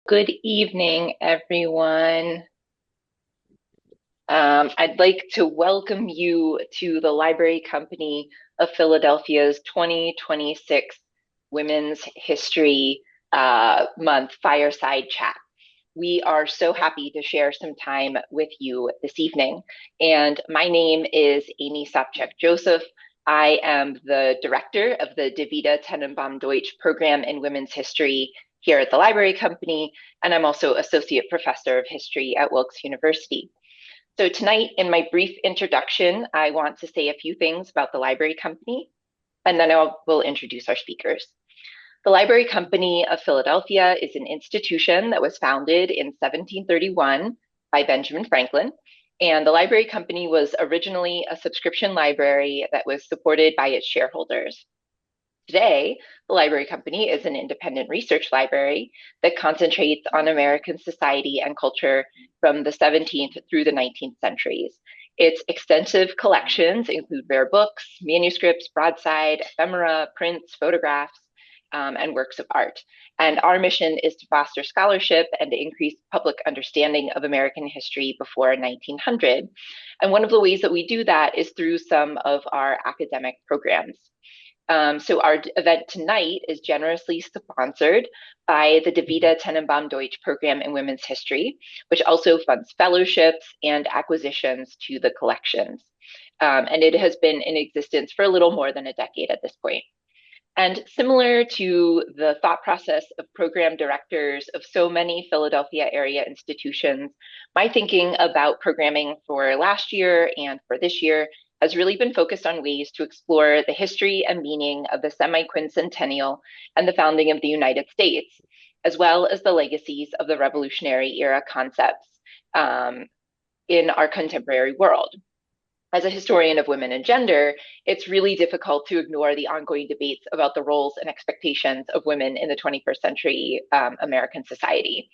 Good evening, everyone. I'd like to welcome you to the Library Company of Philadelphia's 2026 Women's History Month Fireside Chat. We are so happy to share some time with you this evening. And my name is Amy Sopcich-Joseph. I am the director of the DeVita Tenenbaum Deutsch program in women's history here at the Library Company, and I'm also associate professor of history at Wilkes University. So tonight, in my brief introduction, I want to say a few things about the Library Company, and then we'll introduce our speakers. The Library Company of Philadelphia is an institution that was founded in 1731 by Benjamin Franklin. And the Library Company was originally a subscription library that was supported by its shareholders. Today, the Library Company is an independent research library that concentrates on American society and culture from the 17th through the 19th centuries. Its extensive collections include rare books, manuscripts, broadside, ephemera, prints, photographs, and works of art. And our mission is to foster scholarship and to increase public understanding of American history before 1900. And one of the ways that we do that is through some of our academic programs. So our event tonight is generously sponsored by the DeVita Tenenbaum Deutsch program in women's history, which also funds fellowships and acquisitions to the collections. And it has been in existence for a little more than a decade at this point. And similar to the thought process of program directors of so many Philadelphia area institutions, my thinking about programming for last year and for this year has really been focused on ways to explore the history and meaning of the semi-quincentennial and the founding of the United States, as well as the legacies of the Revolutionary era concepts in our contemporary world. As a historian of women and gender, it's really difficult to ignore the ongoing debates about the roles and expectations of women in the 21st century American society.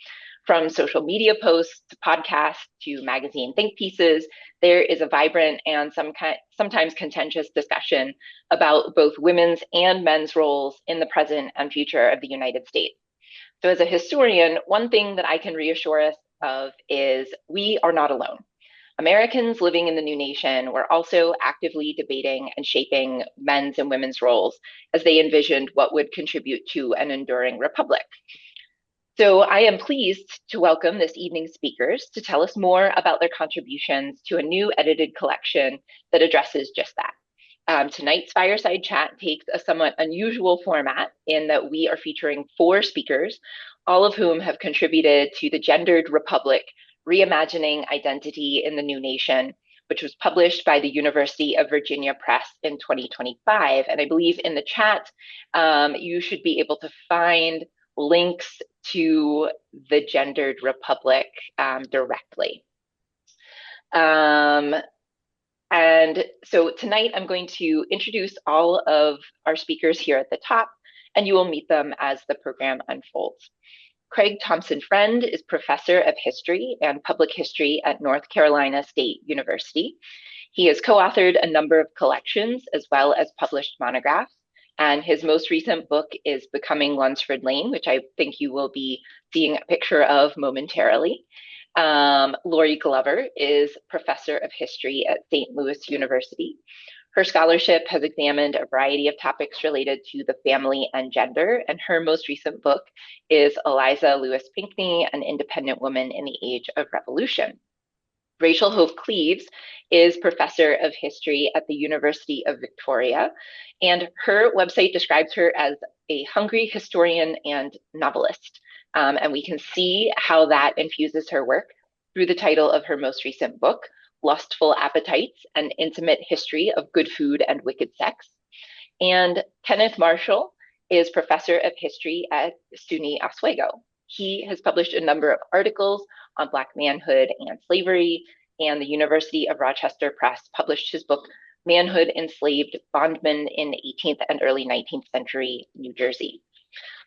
From social media posts to podcasts to magazine think pieces, there is a vibrant and sometimes contentious discussion about both women's and men's roles in the present and future of the United States. So as a historian, one thing that I can reassure us of is we are not alone. Americans living in the new nation were also actively debating and shaping men's and women's roles as they envisioned what would contribute to an enduring republic. So I am pleased to welcome this evening's speakers to tell us more about their contributions to a new edited collection that addresses just that. Tonight's fireside chat takes a somewhat unusual format in that we are featuring 4 speakers, all of whom have contributed to the Gendered Republic, Reimagining Identity in the New Nation, which was published by the University of Virginia Press in 2025. And I believe in the chat, you should be able to find links to the Gendered Republic directly. And so tonight I'm going to introduce all of our speakers here at the top, and you will meet them as the program unfolds. Craig Thompson Friend is professor of history and public history at North Carolina State University. He has co-authored a number of collections as well as published monographs. And his most recent book is Becoming Lunsford Lane, which I think you will be seeing a picture of momentarily. Lorri Glover is professor of history at St. Louis University. Her scholarship has examined a variety of topics related to the family and gender, and her most recent book is Eliza Lewis Pinckney, An Independent Woman in the Age of Revolution. Rachel Hove Cleves is professor of history at the University of Victoria, and her website describes her as a hungry historian and novelist. And we can see how that infuses her work through the title of her most recent book, Lustful Appetites, An Intimate History of Good Food and Wicked Sex. And Kenneth Marshall is professor of history at SUNY Oswego. He has published a number of articles on Black manhood and slavery, and the University of Rochester Press published his book, Manhood Enslaved Bondmen in 18th and early 19th Century New Jersey.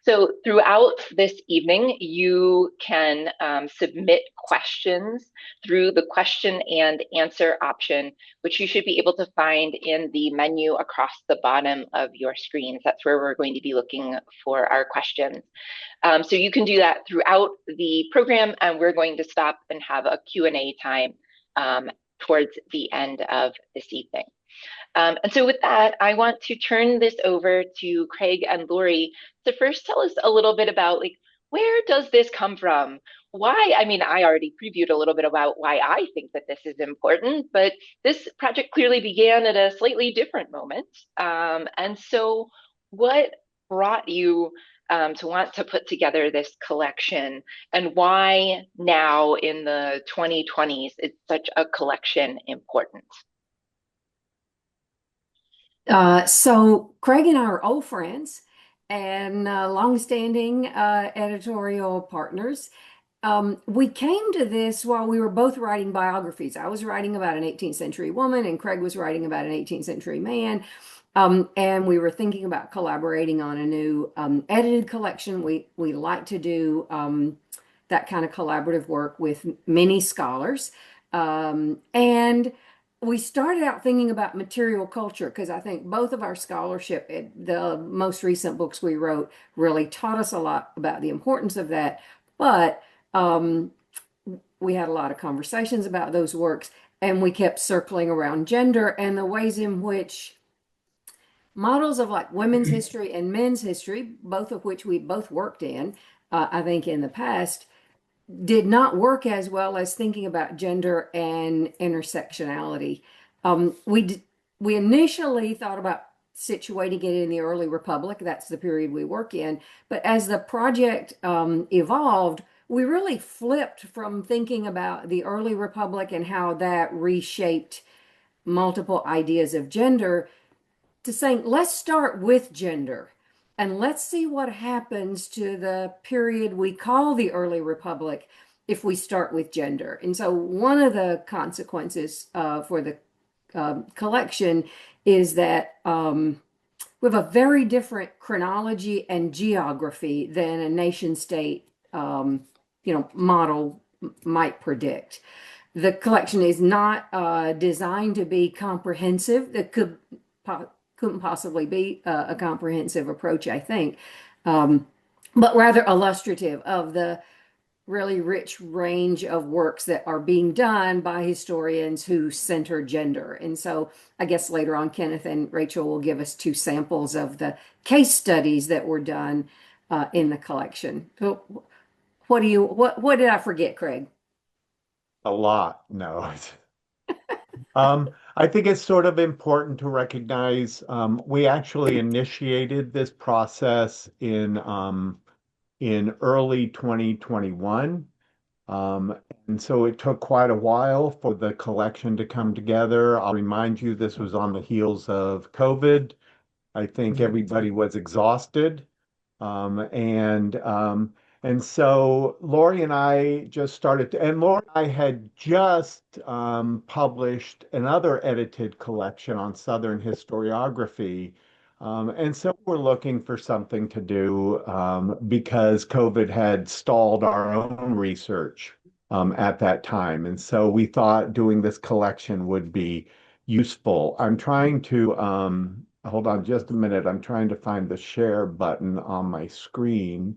So throughout this evening, you can submit questions through the question and answer option, which you should be able to find in the menu across the bottom of your screens. That's where we're going to be looking for our questions. So you can do that throughout the program, and we're going to stop and have a Q&A time towards the end of this evening. And so with that, I want to turn this over to Craig and Lorri to first tell us a little bit about like, where does this come from? Why? I mean, I already previewed a little bit about why I think that this is important, but this project clearly began at a slightly different moment. And so what brought you to want to put together this collection, and why now in the 2020s is such a collection important? So Craig and I are old friends and longstanding editorial partners. We came to this while we were both writing biographies. I was writing about an 18th century woman, and Craig was writing about an 18th century man. And we were thinking about collaborating on a new edited collection. We like to do that kind of collaborative work with many scholars. And we started out thinking about material culture because I think both of our scholarship, the most recent books we wrote, really taught us a lot about the importance of that. But um, we had a lot of conversations about those works, and we kept circling around gender and the ways in which models of like women's history and men's history, both of which we both worked in, I think in the past, did not work as well as thinking about gender and intersectionality. We initially thought about situating it in the early republic. That's the period we work in. But as the project evolved, we really flipped from thinking about the early republic and how that reshaped multiple ideas of gender to saying, let's start with gender and let's see what happens to the period we call the early republic if we start with gender. And so, one of the consequences for the collection is that we have a very different chronology and geography than a nation state, model might predict. The collection is not designed to be comprehensive. That couldn't possibly be a comprehensive approach, I think, um, but rather illustrative of the really rich range of works that are being done by historians who center gender. And so I guess later on, Kenneth and Rachel will give us two samples of the case studies that were done in the collection. So what did I forget, Craig? A lot. No. I think it's sort of important to recognize we actually initiated this process in early 2021. And so it took quite a while for the collection to come together. I'll remind you, this was on the heels of COVID. I think everybody was exhausted. Um, and um, and so Lori and I just started to, and Lori and I had just published another edited collection on Southern historiography. And so we're looking for something to do because COVID had stalled our own research at that time. And so we thought doing this collection would be useful. I'm trying to hold on just a minute. I'm trying to find the share button on my screen.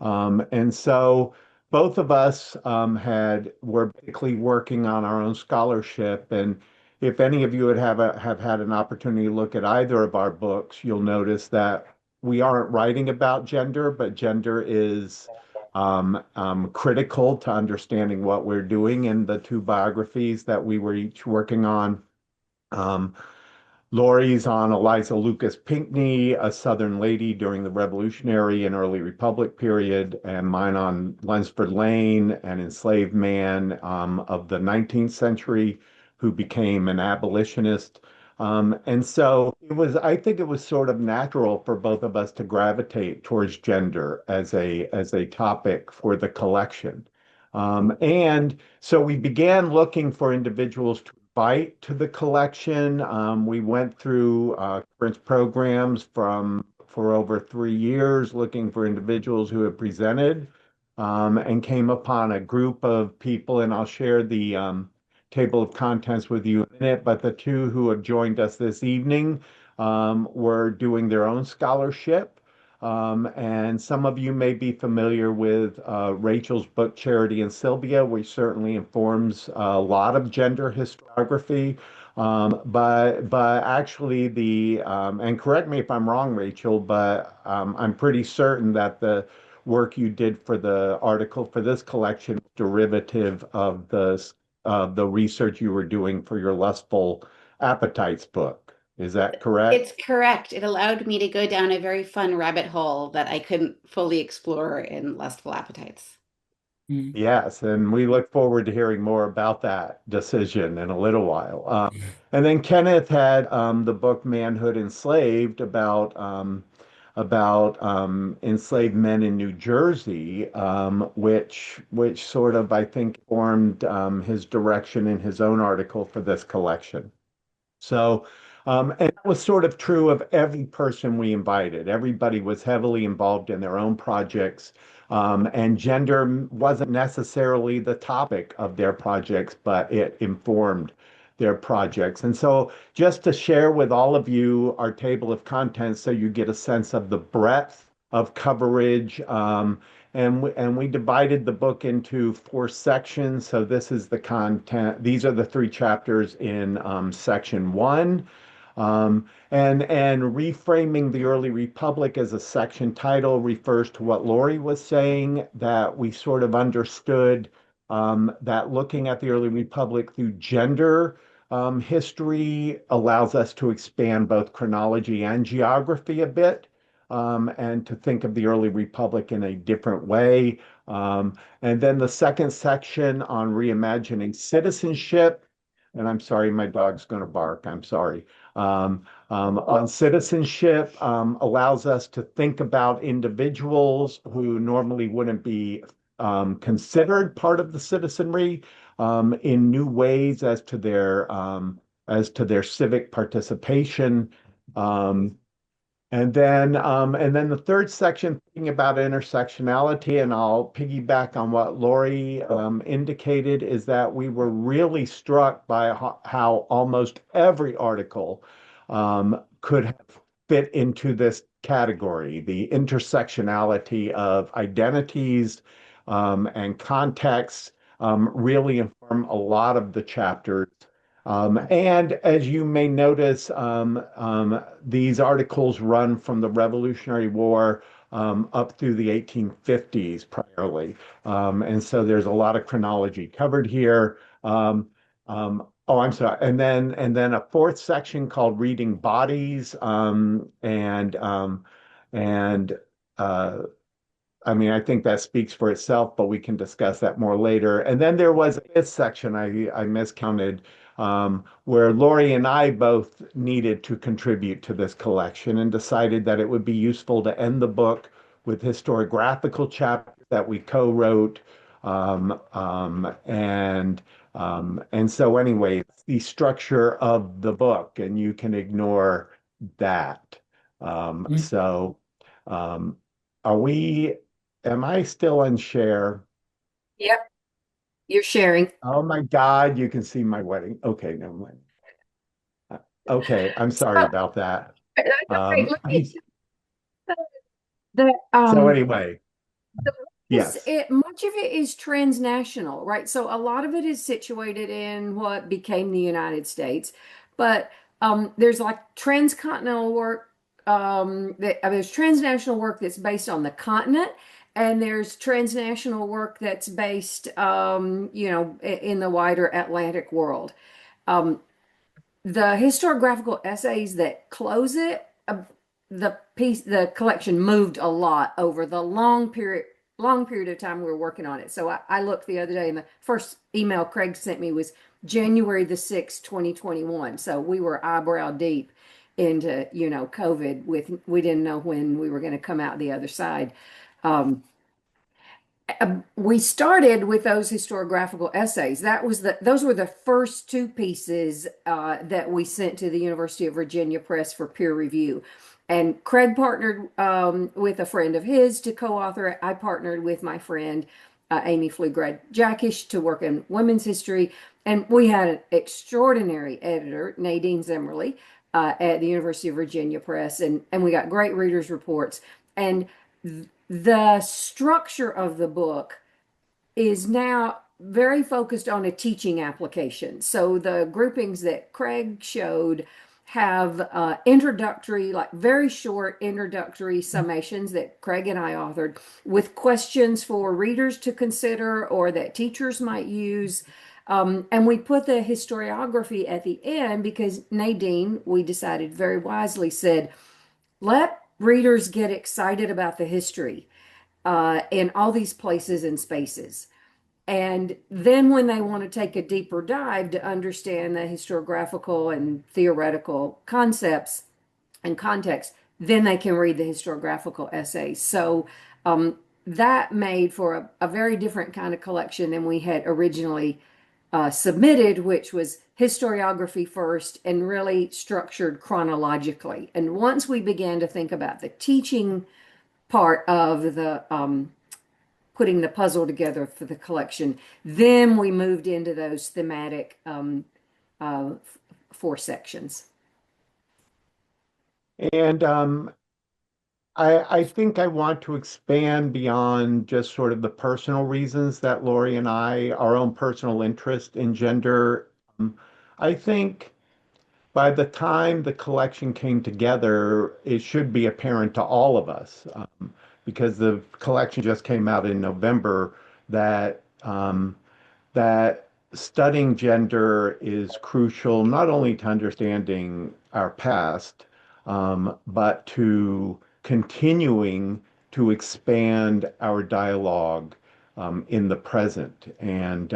And so both of us were basically working on our own scholarship. And if any of you have had an opportunity to look at either of our books, you'll notice that we aren't writing about gender, but gender is critical to understanding what we're doing in the two biographies that we were each working on. Um, Lori's on Eliza Lucas Pinckney, a Southern lady during the Revolutionary and early Republic period, and mine on Lunsford Lane, an enslaved man of the 19th century who became an abolitionist. And so I think it was sort of natural for both of us to gravitate towards gender as a topic for the collection. And so we began looking for individuals to invite to the collection. We went through conference programs from for over 3 years looking for individuals who have presented, and came upon a group of people, and I'll share the table of contents with you in a minute, but the two who have joined us this evening were doing their own scholarship. And some of you may be familiar with Rachel's book, Charity and Sylvia, which certainly informs a lot of gender historiography. But actually and correct me if I'm wrong, Rachel, but I'm pretty certain that the work you did for the article for this collection is derivative of the research you were doing for your Lustful Appetites book. Is that correct? It's correct. It allowed me to go down a very fun rabbit hole that I couldn't fully explore in Lustful Appetites. Mm. Yes, and we look forward to hearing more about that decision in a little while. And then Kenneth had the book Manhood Enslaved about enslaved men in New Jersey, which sort of I think formed his direction in his own article for this collection. So, and that was sort of true of every person we invited. Everybody was heavily involved in their own projects, and gender wasn't necessarily the topic of their projects, but it informed their projects. And so, just to share with all of you our table of contents so you get a sense of the breadth of coverage. And we divided the book into 4 sections. So this is the content. These are the 3 chapters in section 1. And reframing the early republic as a section title refers to what Lorri was saying, that we sort of understood that looking at the early republic through gender history allows us to expand both chronology and geography a bit, and to think of the early republic in a different way. And then the second section on reimagining citizenship, and I'm sorry, my dog's going to bark. I'm sorry. On citizenship allows us to think about individuals who normally wouldn't be considered part of the citizenry in new ways as to their civic participation. Um, and then the third section, thinking about intersectionality, and I'll piggyback on what Lorri indicated, is that we were really struck by how almost every article could have fit into this category, the intersectionality of identities and contexts really inform a lot of the chapters. And as you may notice, these articles run from the Revolutionary War up through the 1850s primarily. And so there's a lot of chronology covered here. Oh, I'm sorry. And then a 4th section called Reading Bodies. And I mean, I think that speaks for itself, but we can discuss that more later. And then there was a 5th section I miscounted, where Lorri and I both needed to contribute to this collection and decided that it would be useful to end the book with historiographical chapters that we co-wrote. And so anyway, it's the structure of the book, and you can ignore that. So um, are we? Am I still on share? Yep, you're sharing. Oh my God, you can see my wedding. Okay, never mind. Okay, I'm sorry So, about that. that's okay. Um, Let me the so anyway, the yes. much of it is transnational, right? So a lot of it is situated in what became the United States, but there's like transcontinental work. There's transnational work that's based on the continent, and there's transnational work that's based, in the wider Atlantic world. Um, the historiographical essays that close it, the collection moved a lot over the long period of time we were working on it. So I looked the other day, and the first email Craig sent me was January the 6th, 2021. So we were eyebrow deep into, COVID. We didn't know when we were going to come out the other side. Um, we started with those historiographical essays. Those were the first 2 pieces that we sent to the University of Virginia Press for peer review. And Craig partnered with a friend of his to co-author it. I partnered with my friend Amy Flugrad Jackish to work in women's history. And we had an extraordinary editor, Nadine Zimmerly, at the University of Virginia Press. And we got great readers' reports. And the structure of the book is now very focused on a teaching application. So the groupings that Craig showed have introductory, like very short introductory summations that Craig and I authored with questions for readers to consider or that teachers might use. And we put the historiography at the end because Nadine, we decided very wisely, said, let readers get excited about the history in all these places and spaces. And then when they want to take a deeper dive to understand the historiographical and theoretical concepts and context, then they can read the historiographical essays. So that made for a very different kind of collection than we had originally submitted, which was historiography first and really structured chronologically. And once we began to think about the teaching part of the putting the puzzle together for the collection. Then we moved into those thematic uh, four sections. And I think I want to expand beyond just sort of the personal reasons that Lorri and I, our own personal interest in gender. I think by the time the collection came together, it should be apparent to all of us, because the collection just came out in November, that that studying gender is crucial not only to understanding our past, but to continuing to expand our dialogue in the present. And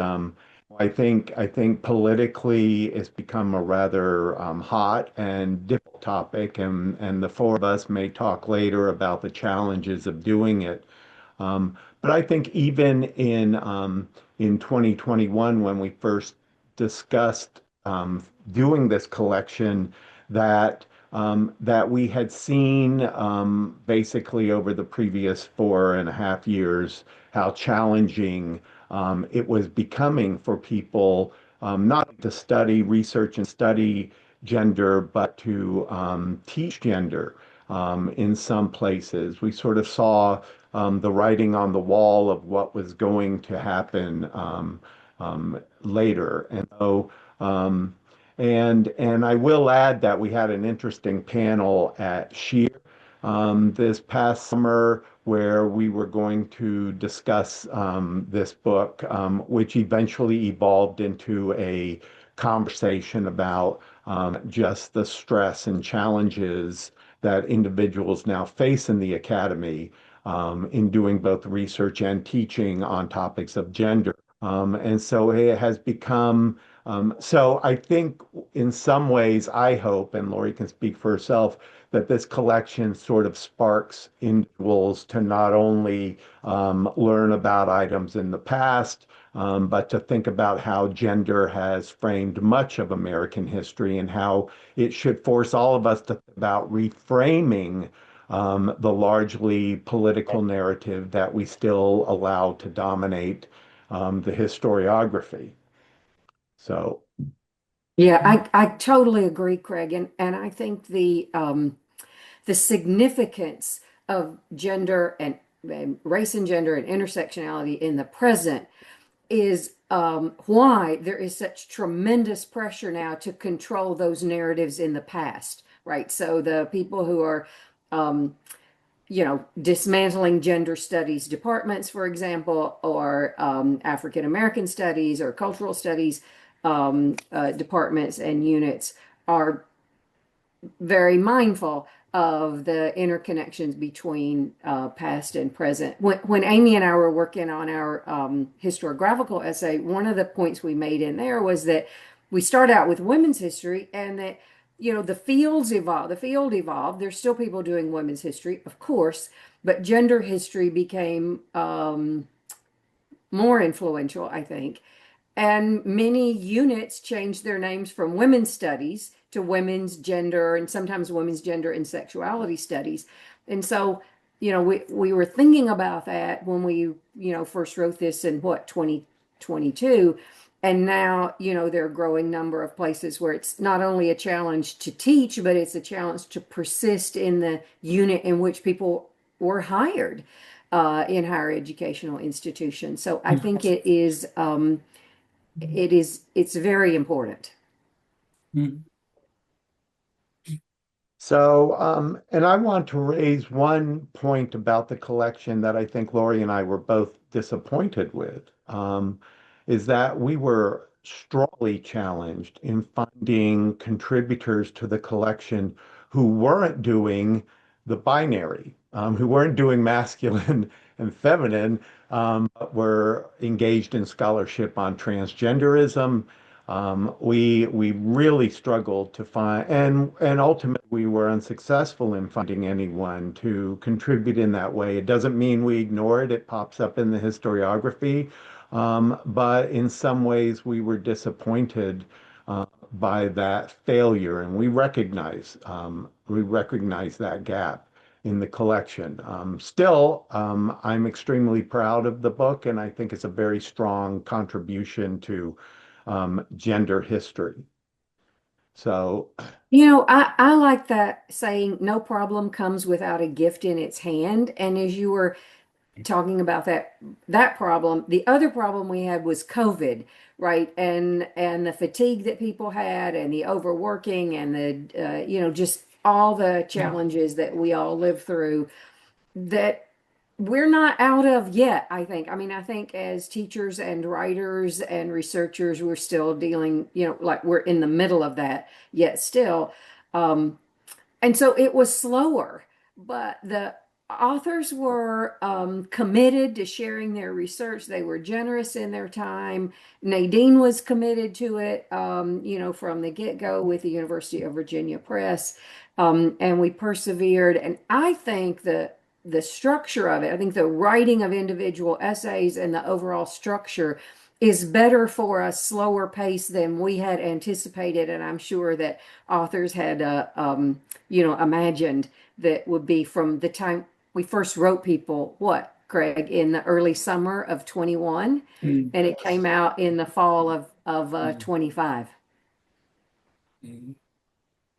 I think politically it's become a rather hot and difficult topic, and the four of us may talk later about the challenges of doing it. But I think even in 2021, when we first discussed doing this collection, that we had seen basically over the previous 4.5 years how challenging it was becoming for people not to study, research, and study gender, but to teach gender in some places. We sort of saw the writing on the wall of what was going to happen later. And I will add that we had an interesting panel at Sheer this past summer where we were going to discuss this book, which eventually evolved into a conversation about just the stress and challenges that individuals now face in the academy in doing both research and teaching on topics of gender. And so it has become, so I think in some ways, I hope, and Lorri can speak for herself, that this collection sort of sparks individuals to not only learn about items in the past, but to think about how gender has framed much of American history and how it should force all of us to think about reframing the largely political narrative that we still allow to dominate the historiography. So, Yeah, I totally agree, Craig, and I think the significance of gender and race and gender and intersectionality in the present is why there is such tremendous pressure now to control those narratives in the past, right? So the people who are um, dismantling gender studies departments, for example, or African American studies or cultural studies departments and units are very mindful of the interconnections between past and present. When Amy and I were working on our historiographical essay, one of the points we made in there was that we start out with women's history and that the fields evolve, the field evolved. There's still people doing women's history, of course, but gender history became more influential, I think. And many units changed their names from women's studies to women's gender and sometimes women's gender and sexuality studies. And so, we were thinking about that when we, first wrote this in 2022. And now, there are a growing number of places where it's not only a challenge to teach, but it's a challenge to persist in the unit in which people were hired in higher educational institutions. So I think it's very important. Mm. So, and I want to raise one point about the collection that I think Lorri and I were both disappointed with, is that we were strongly challenged in finding contributors to the collection who weren't doing the binary, who weren't doing masculine and feminine, but were engaged in scholarship on transgenderism. We really struggled to find, and ultimately we were unsuccessful in finding anyone to contribute in that way. It doesn't mean we ignore it. It pops up in the historiography, but in some ways we were disappointed by that failure, and we recognize that gap in the collection. Still, I'm extremely proud of the book, and I think it's a very strong contribution to gender history. So, I like that saying, no problem comes without a gift in its hand. And as you were talking about that problem, the other problem we had was COVID, right? And the fatigue that people had and the overworking and the just all the challenges that we all live through that we're not out of yet, I think. I mean, I think as teachers and writers and researchers, we're still dealing, like we're in the middle of that yet still. Um, and so it was slower, but the authors were committed to sharing their research. They were generous in their time. Nadine was committed to it, from the get-go with the University of Virginia Press. And we persevered. And I think the structure of it, I think the writing of individual essays and the overall structure is better for a slower pace than we had anticipated. And I'm sure that authors had imagined that would be from the time we first wrote people, what, Craig, in the early summer of 21, Mm. and it came out in the fall of 25. Mm. Long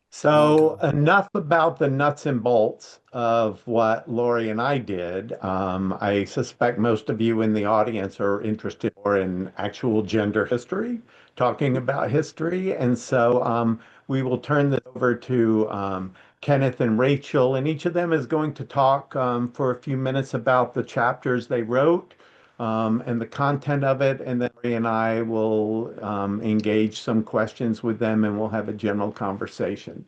so time. enough about the nuts and bolts of what Lorri and I did. I suspect most of you in the audience are interested more in actual gender history, talking about history. And so we will turn this over to Kenneth and Rachel, and each of them is going to talk for a few minutes about the chapters they wrote and the content of it. And then Ray and I will engage some questions with them and we'll have a general conversation.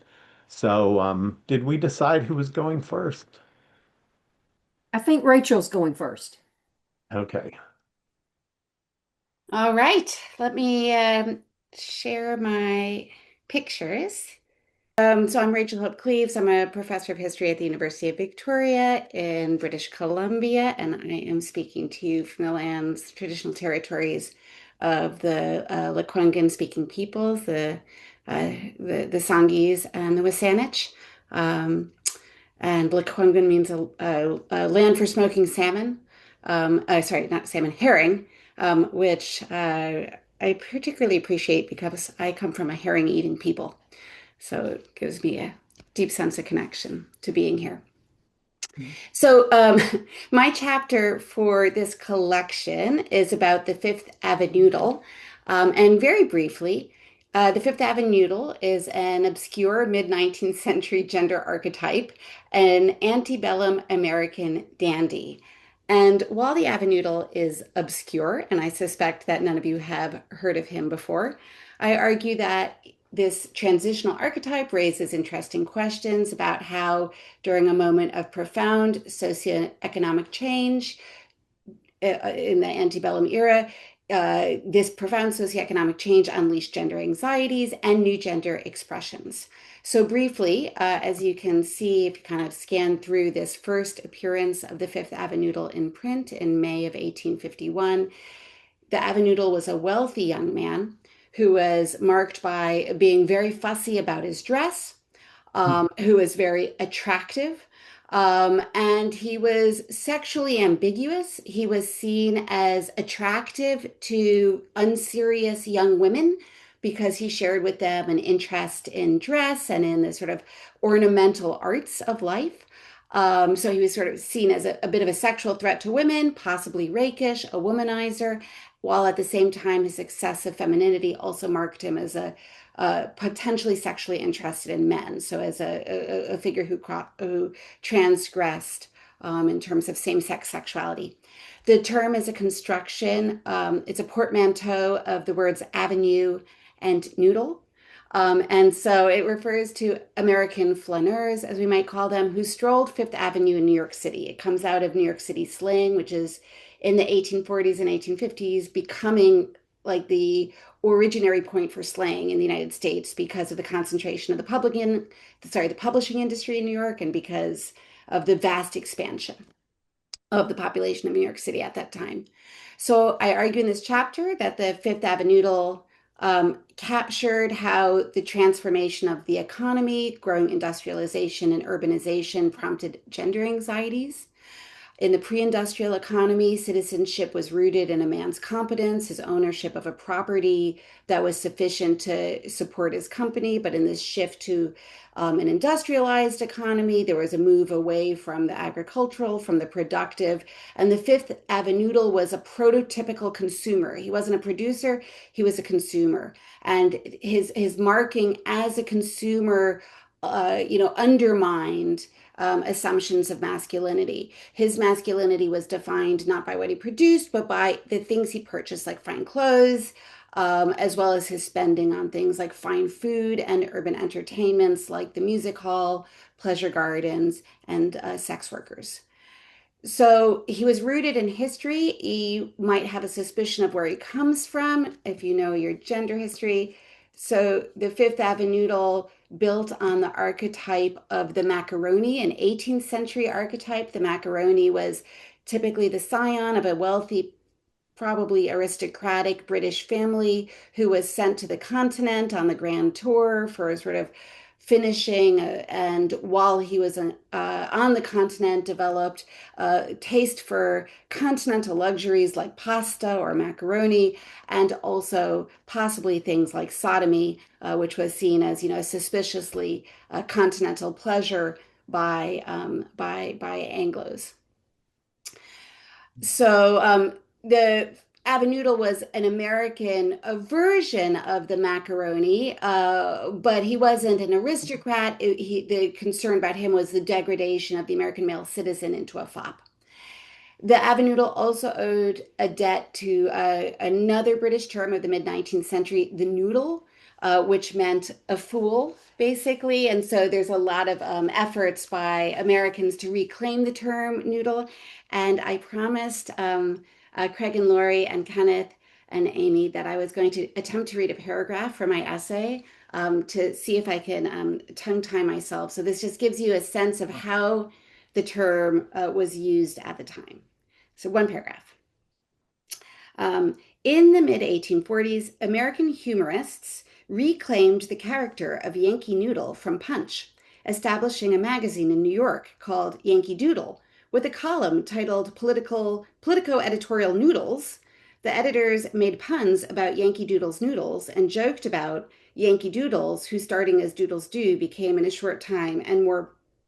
So, did we decide who was going first? I think Rachel's going first. Okay. All right, let me share my pictures. So I'm Rachel Hope Cleves. I'm a professor of history at the University of Victoria in British Columbia, and I am speaking to you from the lands, traditional territories of the Lekwungen speaking peoples, the Sanghees and the WSÁNEĆ. And Lekwungen means a land for smoking salmon. Sorry, not salmon, herring, which I particularly appreciate because I come from a herring eating people. So it gives me a deep sense of connection to being here. So, my chapter for this collection is about the Fifth Avenue. And very briefly, the Fifth Avenue is an obscure mid-19th century gender archetype, an antebellum American dandy. And while the Avenue is obscure, and I suspect that none of you have heard of him before, I argue that this transitional archetype raises interesting questions about how, during a moment of profound socioeconomic change in the antebellum era, this profound socioeconomic change unleashed gender anxieties and new gender expressions. So briefly, as you can see, if you kind of scan through this first appearance of the Fifth Avenue in print in May of 1851, the Avenue was a wealthy young man who was marked by being very fussy about his dress, who was very attractive. And he was sexually ambiguous. He was seen as attractive to unserious young women because he shared with them an interest in dress and in the sort of ornamental arts of life. So he was sort of seen as a bit of a sexual threat to women, possibly rakish, a womanizer, while at the same time his excessive femininity also marked him as a potentially sexually interested in men. So as a figure who transgressed in terms of same-sex sexuality. The term is a construction. It's a portmanteau of the words avenue and noodle. And so it refers to American flaneurs, as we might call them, who strolled Fifth Avenue in New York City. It comes out of New York City slang, which is in the 1840s and 1850s becoming like the originary point for slang in the United States because of the concentration of the publishing industry in New York and because of the vast expansion of the population of New York City at that time. So I argue in this chapter that the Fifth Avenue captured how the transformation of the economy, growing industrialization and urbanization prompted gender anxieties. In the pre-industrial economy, citizenship was rooted in a man's competence, his ownership of a property that was sufficient to support his company. But in this shift to an industrialized economy, there was a move away from the agricultural, from the productive. And the Fifth Avenue was a prototypical consumer. He wasn't a producer, he was a consumer. And his marking as a consumer, undermined assumptions of masculinity. His masculinity was defined not by what he produced, but by the things he purchased, like fine clothes, as well as his spending on things like fine food and urban entertainments like the music hall, pleasure gardens, and sex workers. So he was rooted in history. You might have a suspicion of where he comes from if you know your gender history. So the Fifth Avenue built on the archetype of the macaroni, an 18th century archetype. The macaroni was typically the scion of a wealthy, probably aristocratic British family who was sent to the continent on the grand tour for a sort of finishing, and while he was on the continent, developed a taste for continental luxuries like pasta or macaroni, and also possibly things like sodomy, which was seen as, suspiciously continental pleasure by Anglos. So the Avenue was an American version of the macaroni, but he wasn't an aristocrat. The concern about him was the degradation of the American male citizen into a fop. The Avenue also owed a debt to another British term of the mid-19th century, the noodle, which meant a fool, basically. And so there's a lot of efforts by Americans to reclaim the term noodle. And I promised Craig and Lorri and Kenneth and Amy that I was going to attempt to read a paragraph from my essay to see if I can tongue tie myself. So this just gives you a sense of how the term was used at the time. So one paragraph. In the mid-1840s, American humorists reclaimed the character of Yankee Noodle from Punch, establishing a magazine in New York called Yankee Doodle, with a column titled Politico-Editorial Noodles. The editors made puns about Yankee Doodle's noodles and joked about Yankee Doodles, who starting as Doodles Do became in a short time, and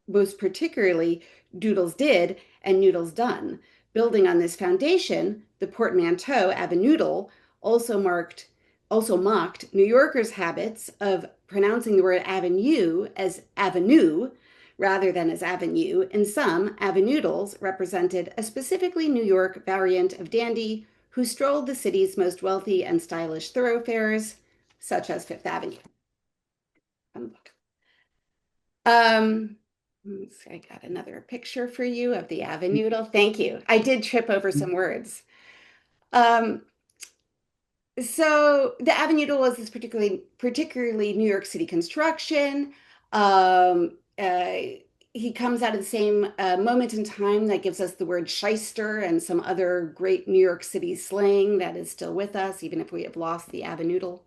most particularly Doodles Did and Noodles Done. Building on this foundation, the portmanteau Avenoodle also mocked New Yorkers' habits of pronouncing the word avenue as avenue rather than as avenue. In some, Avenoodles represented a specifically New York variant of dandy who strolled the city's most wealthy and stylish thoroughfares, such as Fifth Avenue. I got another picture for you of the Avenoodle. Thank you. I did trip over some words. So the Avenoodle was this particularly New York City construction. He comes out of the same moment in time that gives us the word shyster and some other great New York City slang that is still with us, even if we have lost the Avenoodle.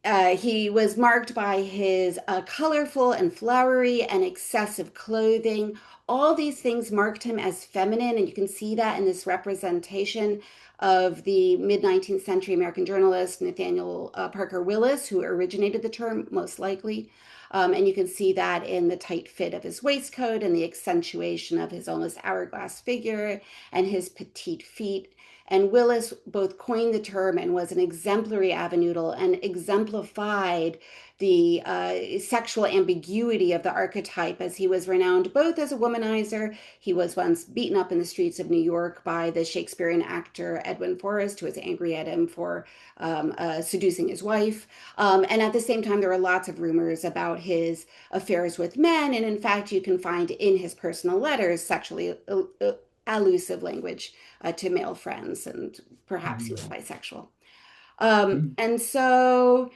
He was marked by his colorful and flowery and excessive clothing. All these things marked him as feminine, and you can see that in this representation of the mid 19th century American journalist Nathaniel Parker Willis, who originated the term, most likely. And you can see that in the tight fit of his waistcoat and the accentuation of his almost hourglass figure and his petite feet. And Willis both coined the term and was an exemplary Avenoodle and exemplified the sexual ambiguity of the archetype, as he was renowned both as a womanizer. He was once beaten up in the streets of New York by the Shakespearean actor Edwin Forrest, who was angry at him for seducing his wife. And at the same time, there were lots of rumors about his affairs with men. And in fact, you can find in his personal letters sexually allusive language to male friends, and perhaps he was bisexual. And so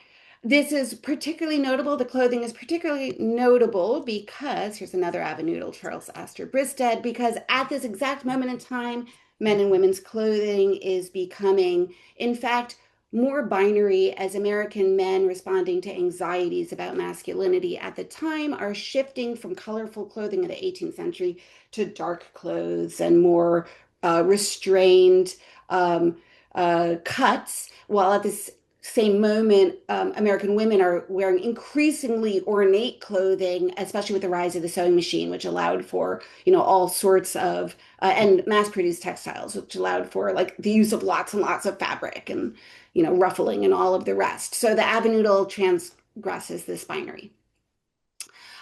this is particularly notable. The clothing is particularly notable because here's another Avenoodle, Charles Astor Bristed, because at this exact moment in time, men and women's clothing is becoming, in fact, more binary as American men responding to anxieties about masculinity at the time are shifting from colorful clothing of the 18th century to dark clothes and more restrained cuts, while at this same moment, American women are wearing increasingly ornate clothing, especially with the rise of the sewing machine, which allowed for, all sorts of, and mass-produced textiles, which allowed for like the use of lots and lots of fabric and, ruffling and all of the rest. So the Avenoodle transgresses this binary.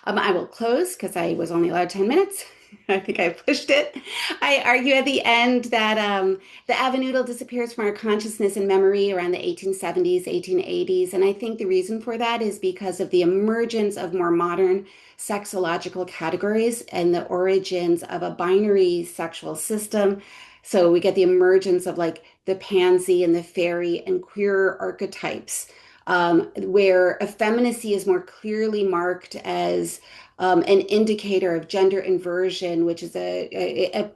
I will close because I was only allowed 10 minutes. I think I pushed it. I argue at the end that the Avenoodle disappears from our consciousness and memory around the 1870s, 1880s. And I think the reason for that is because of the emergence of more modern sexological categories and the origins of a binary sexual system. So we get the emergence of like the pansy and the fairy and queer archetypes, where effeminacy is more clearly marked as an indicator of gender inversion, which is a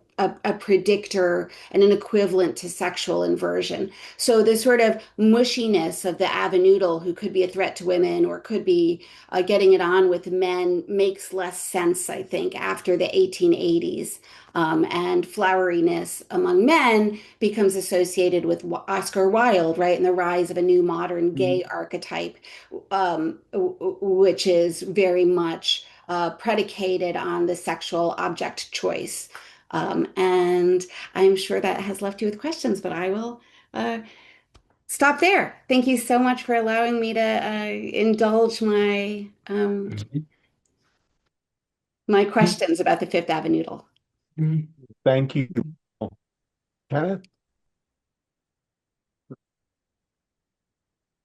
predictor and an equivalent to sexual inversion. So the sort of mushiness of the Avenoodle, who could be a threat to women or could be getting it on with men, makes less sense, I think, after the 1880s. And floweriness among men becomes associated with Oscar Wilde, right? And the rise of a new modern gay archetype, which is very much predicated on the sexual object choice. And I'm sure that has left you with questions, but I will stop there. Thank you so much for allowing me to indulge my questions about the Fifth Avenue. Thank you, Kenneth.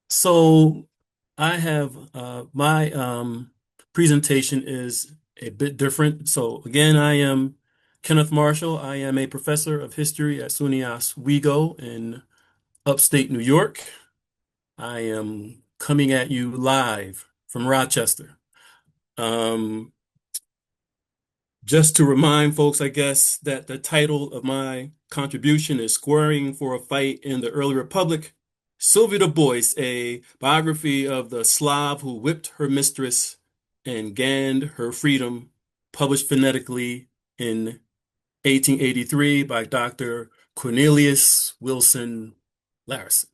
So I have my presentation is a bit different. So again, I am Kenneth Marshall. I am a professor of history at SUNY Oswego in upstate New York. I am coming at you live from Rochester. Just to remind folks, I guess, that the title of my contribution is Squaring for a Fight in the Early Republic, Sylvia Du Bois, a biography of the Slav who whipped her mistress and gained her freedom, published phonetically in 1883 by Dr. Cornelius Wilson Larison.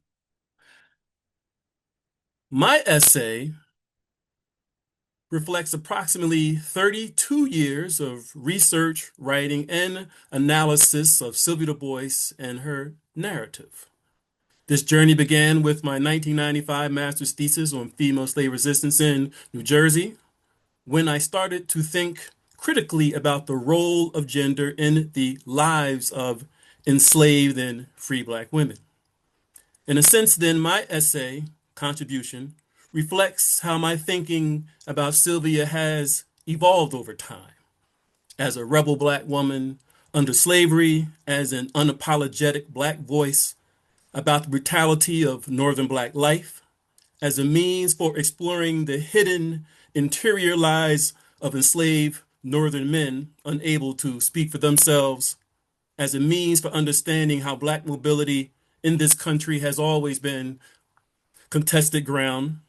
My essay reflects approximately 32 years of research, writing, and analysis of Sylvia Du Bois and her narrative. This journey began with my 1995 master's thesis on female slave resistance in New Jersey, when I started to think critically about the role of gender in the lives of enslaved and free Black women. In a sense, then, my essay contribution reflects how my thinking about Sylvia has evolved over time. As a rebel Black woman under slavery, as an unapologetic Black voice about the brutality of Northern Black life, as a means for exploring the hidden interior lives of enslaved Northern men unable to speak for themselves, as a means for understanding how Black mobility in this country has always been contested ground,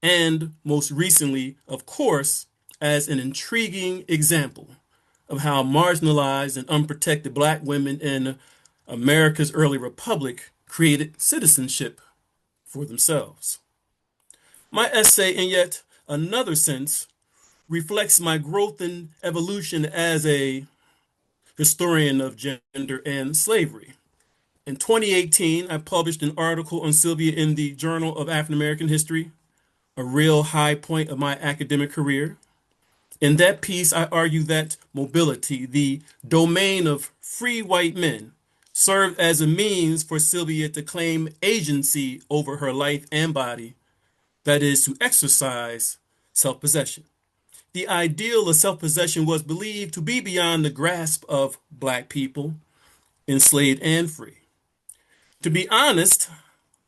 and most recently, of course, as an intriguing example of how marginalized and unprotected Black women in America's early republic created citizenship for themselves. My essay, in yet another sense, reflects my growth and evolution as a historian of gender and slavery. In 2018, I published an article on Sylvia in the Journal of African American History, a real high point of my academic career. In that piece, I argue that mobility, the domain of free white men, served as a means for Sylvia to claim agency over her life and body, that is, to exercise self possession. The ideal of self possession was believed to be beyond the grasp of Black people, enslaved and free. To be honest,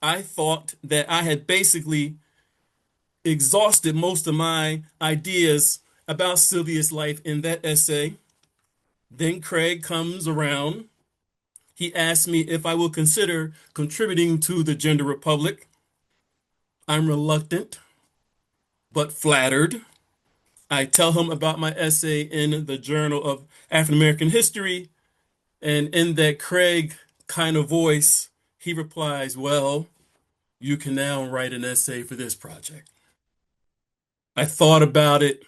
I thought that I had basically exhausted most of my ideas about Sylvia's life in that essay. Then Craig comes around. He asks me if I will consider contributing to the Gender Republic. I'm reluctant, but flattered. I tell him about my essay in the Journal of African American History, and in that Craig kind of voice, he replies, "Well, you can now write an essay for this project." I thought about it,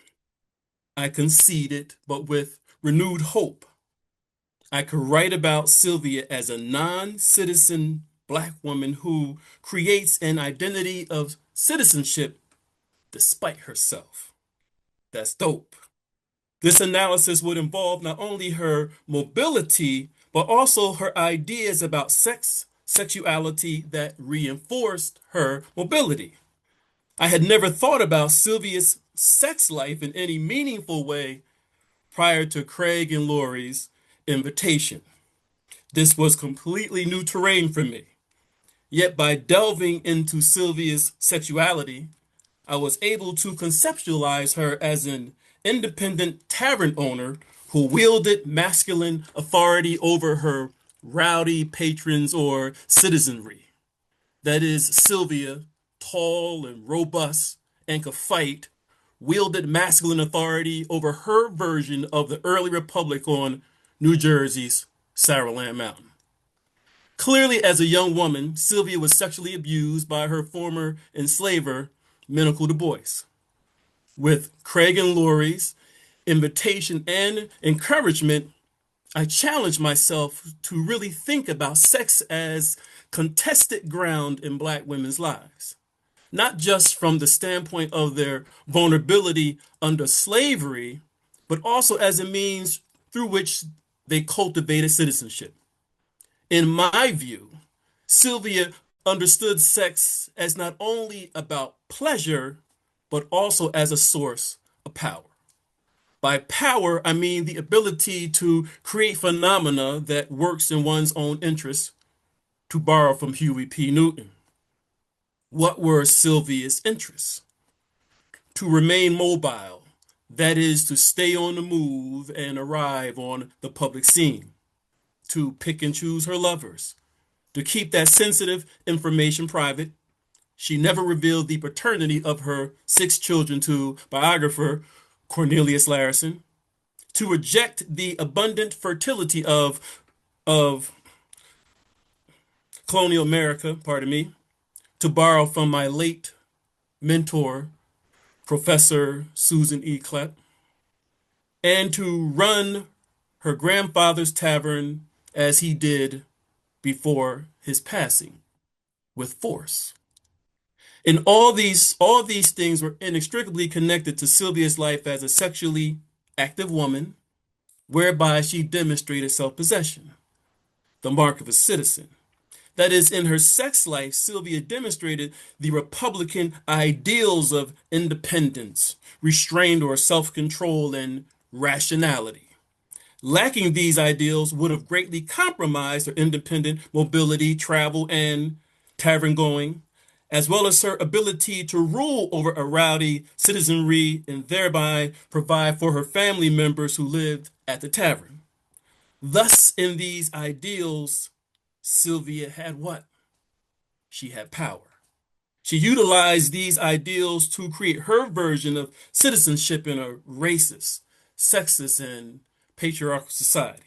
I conceded, but with renewed hope. I could write about Sylvia as a non-citizen Black woman who creates an identity of citizenship despite herself. That's dope. This analysis would involve not only her mobility, but also her ideas about sex, sexuality that reinforced her mobility. I had never thought about Sylvia's sex life in any meaningful way prior to Craig and Lorri's invitation. This was completely new terrain for me. Yet by delving into Sylvia's sexuality, I was able to conceptualize her as an independent tavern owner who wielded masculine authority over her rowdy patrons or citizenry. That is, Sylvia, tall and robust and could fight, wielded masculine authority over her version of the early republic on New Jersey's Saraland Mountain. Clearly, as a young woman, Sylvia was sexually abused by her former enslaver, Minical Du Bois. With Craig and Lorri's invitation and encouragement, I challenged myself to really think about sex as contested ground in Black women's lives, not just from the standpoint of their vulnerability under slavery, but also as a means through which they cultivated citizenship. In my view, Sylvia understood sex as not only about pleasure, but also as a source of power. By power, I mean the ability to create phenomena that works in one's own interest, to borrow from Huey P. Newton. What were Sylvia's interests? To remain mobile, that is, to stay on the move and arrive on the public scene, to pick and choose her lovers, to keep that sensitive information private. She never revealed the paternity of her 6 children to biographer Cornelius Larison, to reject the abundant fertility of colonial America, to borrow from my late mentor, Professor Susan E. Klepp, and to run her grandfather's tavern as he did before his passing, with force. And all these things were inextricably connected to Sylvia's life as a sexually active woman, whereby she demonstrated self-possession, the mark of a citizen. That is, in her sex life, Sylvia demonstrated the Republican ideals of independence, restraint or self-control, and rationality. Lacking these ideals would have greatly compromised her independent mobility, travel, and tavern going, as well as her ability to rule over a rowdy citizenry and thereby provide for her family members who lived at the tavern. Thus, in these ideals, Sylvia had what? She had power. She utilized these ideals to create her version of citizenship in a racist, sexist, and patriarchal society.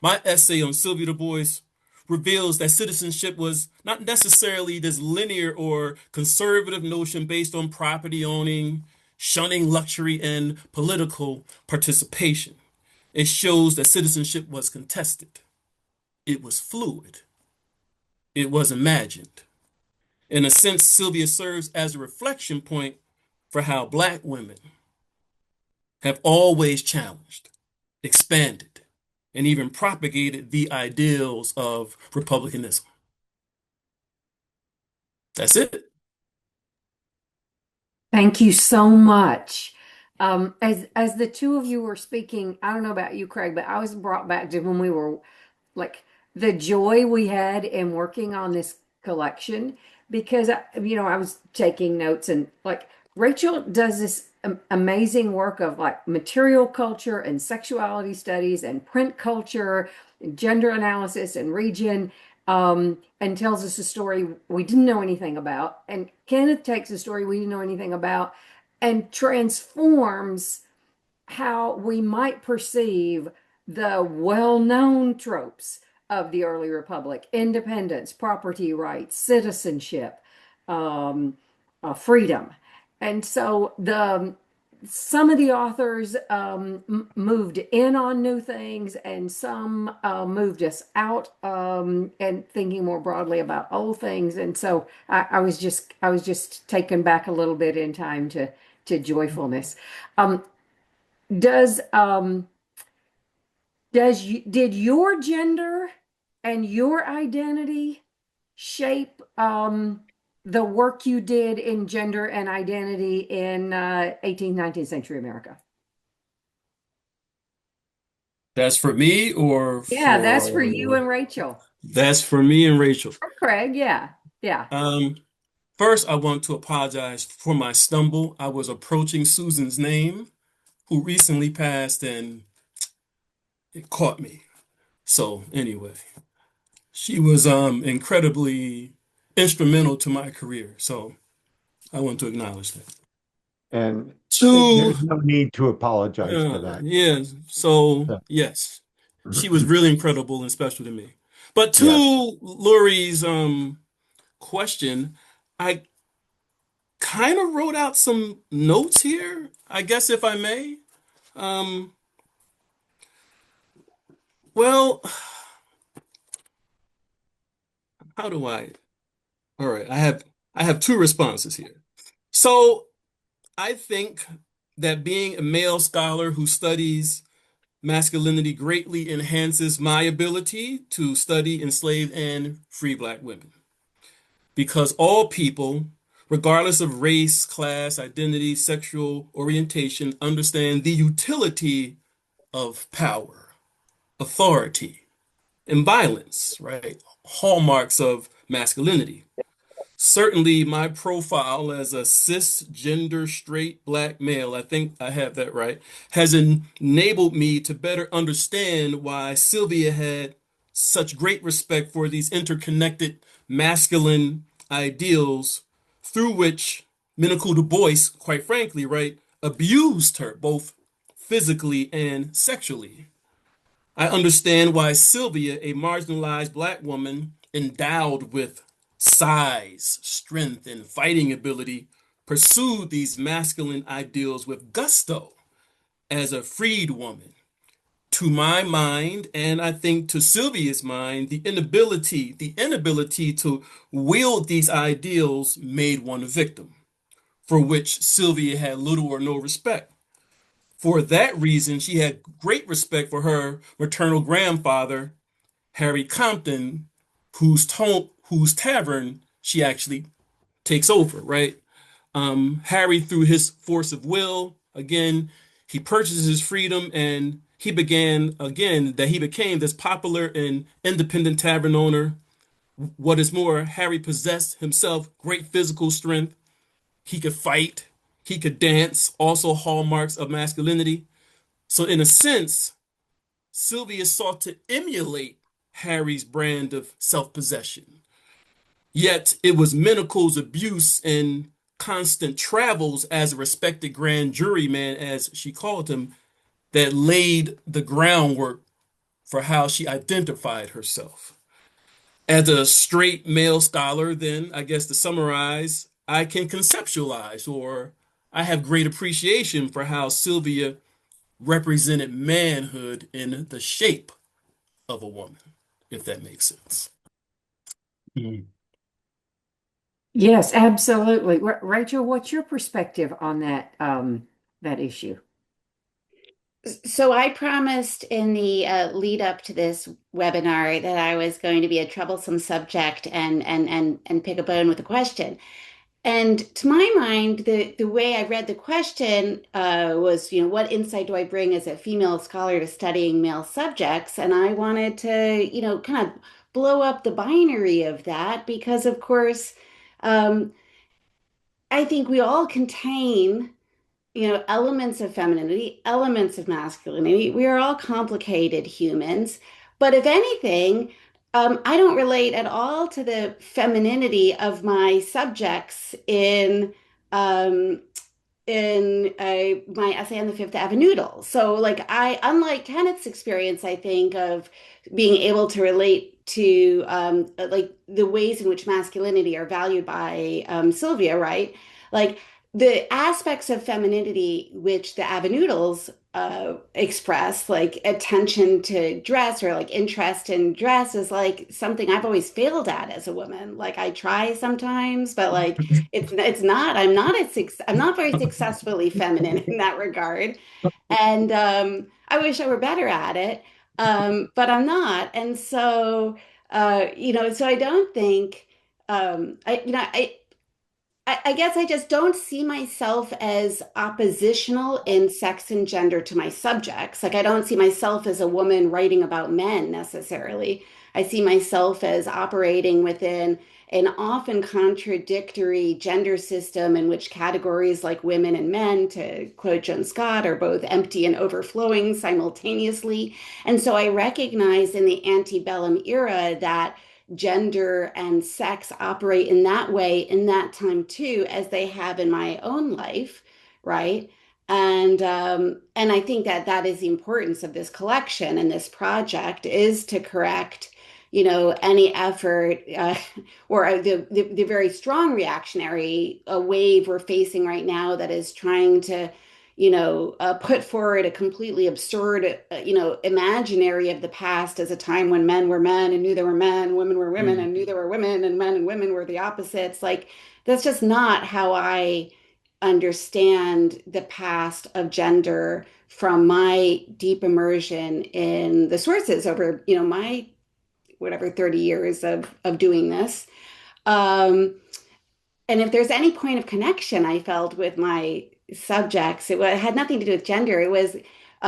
My essay on Sylvia Du Bois reveals that citizenship was not necessarily this linear or conservative notion based on property owning, shunning luxury, and political participation. It shows that citizenship was contested, it was fluid, it was imagined. In a sense, Sylvia serves as a reflection point for how Black women have always challenged, expanded, and even propagated the ideals of republicanism. That's it. Thank you so much. As the two of you were speaking, I don't know about you, Craig, but I was brought back to when we were like the joy we had in working on this collection because I was taking notes and like Rachel does this amazing work of like material culture and sexuality studies and print culture and gender analysis and region and tells us a story we didn't know anything about. And Kenneth takes a story we didn't know anything about and transforms how we might perceive the well-known tropes of the early republic: independence, property rights, citizenship, um, freedom. And so the some of the authors moved in on new things, and some moved us out and thinking more broadly about old things. And so I was just taken back a little bit in time to joyfulness. Um, does did your gender and your identity shape the work you did in gender and identity in 18th, 19th century America? That's for me or Yeah, that's for you for and Rachel. that's for me and Rachel. Or Craig, yeah. Yeah. Um, First, I want to apologize for my stumble. I was approaching Susan's name, who recently passed, and it caught me. So anyway, she was incredibly instrumental to my career. So I want to acknowledge that. And Two, there's no need to apologize for that. yeah, so So, yes, she was really incredible and special to me. But yes. to Lori's question, I kind of wrote out some notes here, I guess if I may. Um, well, how do I? All right, I have two responses here. So I think that being a male scholar who studies masculinity greatly enhances my ability to study enslaved and free Black women. Because all people, regardless of race, class, identity, sexual orientation, understand the utility of power, authority, and violence, right? Hallmarks of masculinity. Certainly, my profile as a cisgender straight Black male, I think I have that right, has enabled me to better understand why Sylvia had such great respect for these interconnected masculine ideals through which Minical Du Bois, quite frankly, right, abused her both physically and sexually. I understand why Sylvia, a marginalized Black woman endowed with size, strength, and fighting ability, pursued these masculine ideals with gusto as a freed woman. To my mind, and I think to Sylvia's mind, the inability to wield these ideals made one a victim, for which Sylvia had little or no respect. For that reason, she had great respect for her maternal grandfather, Harry Compton, whose tavern she actually takes over, right? Harry, through his force of will, again, he purchases his freedom and he became this popular and independent tavern owner. What is more, Harry possessed himself great physical strength. He could fight, he could dance, also hallmarks of masculinity. So, in a sense, Sylvia sought to emulate Harry's brand of self possession. Yet it was Menacle's abuse and constant travels as a respected grand juryman, as she called him, that laid the groundwork for how she identified herself. As a straight male scholar, then, I guess to summarize, I can conceptualize, or I have great appreciation for how Sylvia represented manhood in the shape of a woman, if that makes sense. Mm. Yes, absolutely. Rachel, what's your perspective on that issue? So I promised in the lead up to this webinar that I was going to be a troublesome subject and pick a bone with a question. And to my mind, the way I read the question was, what insight do I bring as a female scholar to studying male subjects? And I wanted to, kind of blow up the binary of that because, of course, um, I think we all contain elements of femininity, elements of masculinity. We are all complicated humans. But if anything, I don't relate at all to the femininity of my subjects um, in my essay on the Fifth Avenue Noodle. So, like, unlike Kenneth's experience, I think of being able to relate to like the ways in which masculinity are valued by Sylvia, right? Like the aspects of femininity which the Avenudos express, like attention to dress or like interest in dress, is like something I've always failed at as a woman. Like I try sometimes, but like it's not. I'm not very successfully feminine in that regard, and I wish I were better at it, but I'm not. And so so I don't think I you know I guess I just don't see myself as oppositional in sex and gender to my subjects. Like, I don't see myself as a woman writing about men necessarily. I see myself as operating within an often contradictory gender system in which categories like women and men, to quote Joan Scott, are both empty and overflowing simultaneously. And so I recognize in the antebellum era that gender and sex operate in that way in that time too, as they have in my own life, right? And I think that that is the importance of this collection and this project is to correct, any effort or the very strong reactionary wave we're facing right now that is trying to put forward a completely absurd, imaginary of the past as a time when men were men and knew they were men, women were women Mm. and knew they were women, and men and women were the opposites. Like, that's just not how I understand the past of gender from my deep immersion in the sources over, my whatever 30 years of doing this. Um, and if there's any point of connection I felt with my subjects, it had nothing to do with gender. It was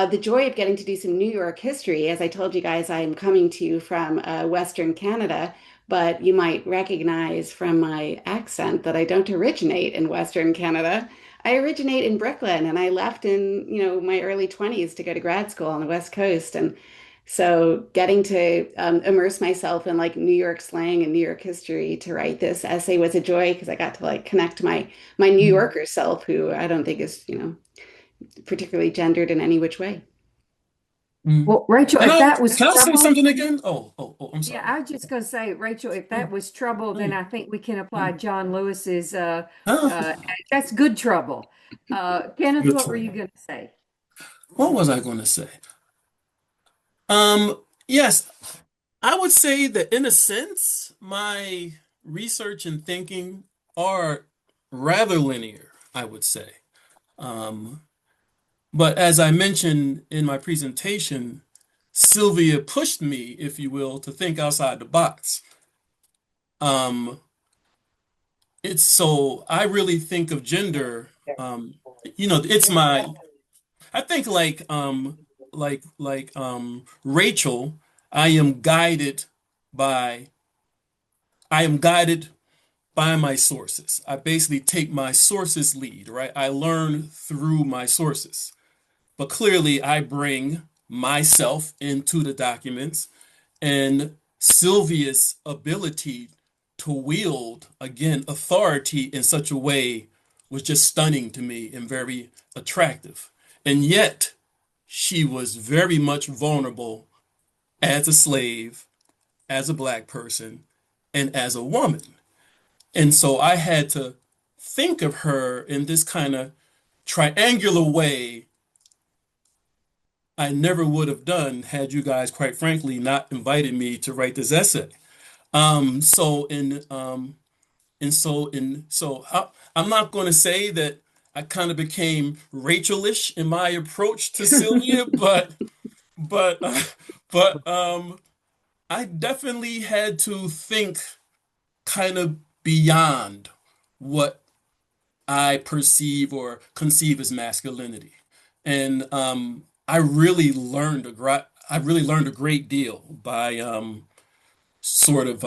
the joy of getting to do some New York history. As I told you guys, I'm coming to you from Western Canada, but you might recognize from my accent that I don't originate in Western Canada. I originate in Brooklyn, and I left in, my early 20s to go to grad school on the West Coast. And so getting to immerse myself in like New York slang and New York history to write this essay was a joy because I got to like connect to my New Yorker self, who I don't think is, particularly gendered in any which way. Mm. Well, Rachel, And if that was can I say trouble, something again? I'm yeah, sorry. I was just going to say, Rachel, if that was trouble, then Mm. I think we can apply Mm. John Lewis's, Huh? uh, that's good trouble. Kenneth, Good what were you trouble. going to say? What was I going to say? Yes, I would say that in a sense, my research and thinking are rather linear, I would say. Um, but as I mentioned in my presentation, Sylvia pushed me, if you will, to think outside the box. Um, it's so I really think of gender, um, it's I think Rachel, I am guided by I am guided by my sources. I basically take my sources lead, right? I learn through my sources. But clearly I bring myself into the documents and Sylvia's ability to wield, again, authority in such a way was just stunning to me and very attractive. And yet, she was very much vulnerable as a slave, as a black person, and as a woman. And so I had to think of her in this kind of triangular way I never would have done had you guys, quite frankly, not invited me to write this essay. So in and so in so I'm not going to say that I kind of became Rachelish in my approach to Sylvia, but but I definitely had to think kind of beyond what I perceive or conceive as masculinity. And I really learned a great deal by sort of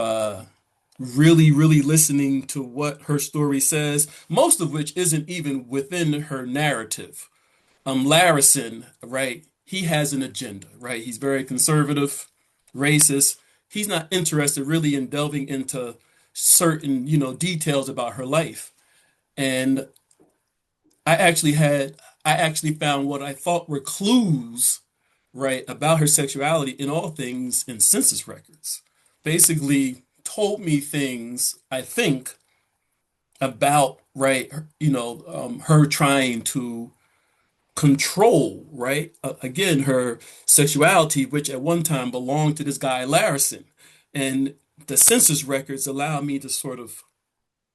really listening to what her story says, most of which isn't even within her narrative. Larison, right? He has an agenda, right? He's very conservative, racist. He's not interested really in delving into certain, details about her life. And I actually found what I thought were clues, right, about her sexuality in all things in census records. Basically told me things I think about, right, her trying to control, right, again, her sexuality, which at one time belonged to this guy Larison. And the census records allow me to sort of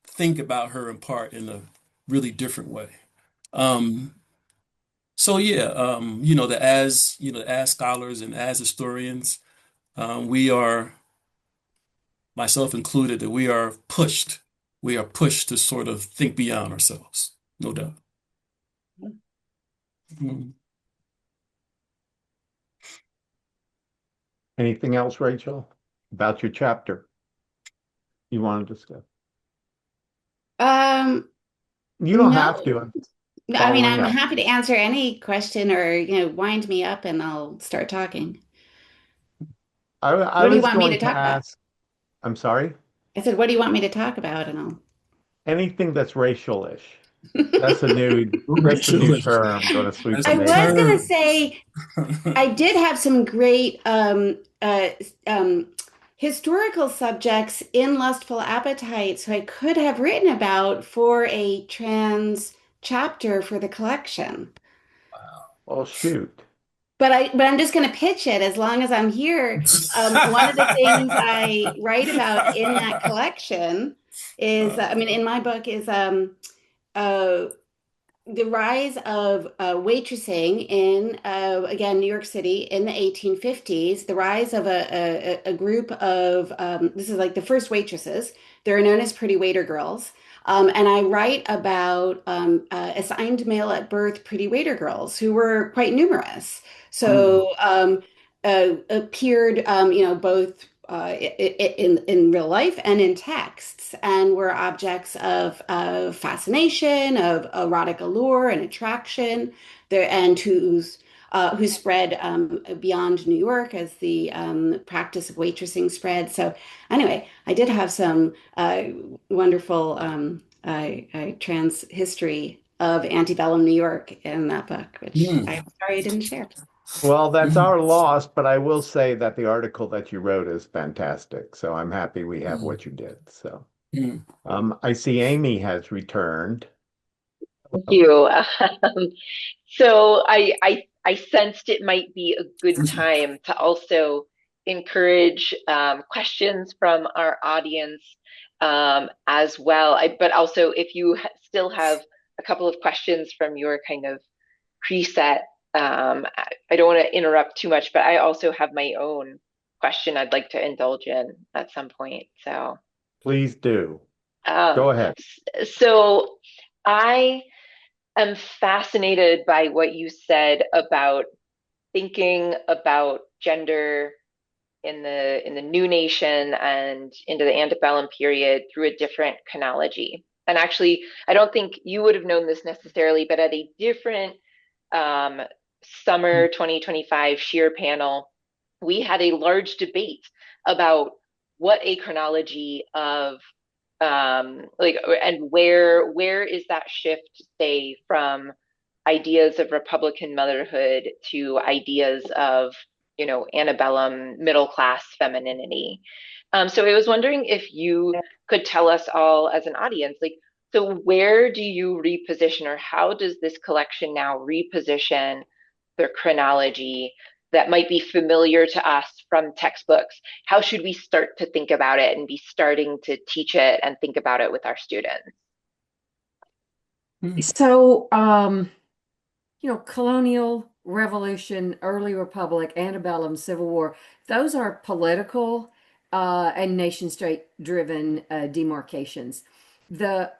think about her in part in a really different way. Um, So yeah, as scholars and as historians, we are, myself included, that we are pushed to sort of think beyond ourselves, no doubt. Mhm. Anything else, Rachel, about your chapter you want to discuss? Um, You don't have to. no. I'm I mean, following I'm up. happy to answer any question or, wind me up and I'll start talking. I What do you was want me to going to talk about? ask, I'm sorry, I said, what do you want me to talk about? And anything that's racial-ish. I'll. That's the new Rachel, term going to sweep that's the I a was nation. going to term. say I did have some great um, historical subjects in Lustful Appetite, so I could have written about for a trans chapter for the collection. Well, shoot. But I'm just going to pitch it as long as I'm here. One of the things I write about in that collection is, I mean, in my book is uh, the rise of waitressing in, again, New York City in the 1850s, the rise of a group of, this is like the first waitresses. They're known as pretty waiter girls. And I write about assigned male at birth pretty waiter girls who were quite numerous. Mm, So appeared, both in real life and in texts, and were objects of fascination, of erotic allure and attraction, there and who spread beyond New York as the practice of waitressing spread. So anyway, I did have some wonderful trans history of antebellum New York in that book, which mm, I'm sorry I didn't share. Well, that's mm, our loss, but I will say that the article that you wrote is fantastic. So I'm happy we have mm, what you did. So mm. I see Amy has returned. Thank you. So I sensed it might be a good time to also encourage questions from our audience as well. But also, if you still have a couple of questions from your kind of preset, I don't want to interrupt too much, but I also have my own question I'd like to indulge in at some point. So, Please do. um, Go ahead. so I am fascinated by what you said about thinking about gender in the new nation and into the antebellum period through a different chronology. And actually, I don't think you would have known this necessarily, but at a different um, summer 2025 sheer panel, we had a large debate about what a chronology of like, and where is that shift, say, from ideas of Republican motherhood to ideas of, antebellum middle class femininity. So I was wondering if you could tell us all as an audience, like, so where do you reposition, or how does this collection now reposition the chronology that might be familiar to us from textbooks? How should we start to think about it and be starting to teach it and think about it with our students? So, colonial, revolution, early republic, antebellum, civil war, those are political and nation state driven demarcations. The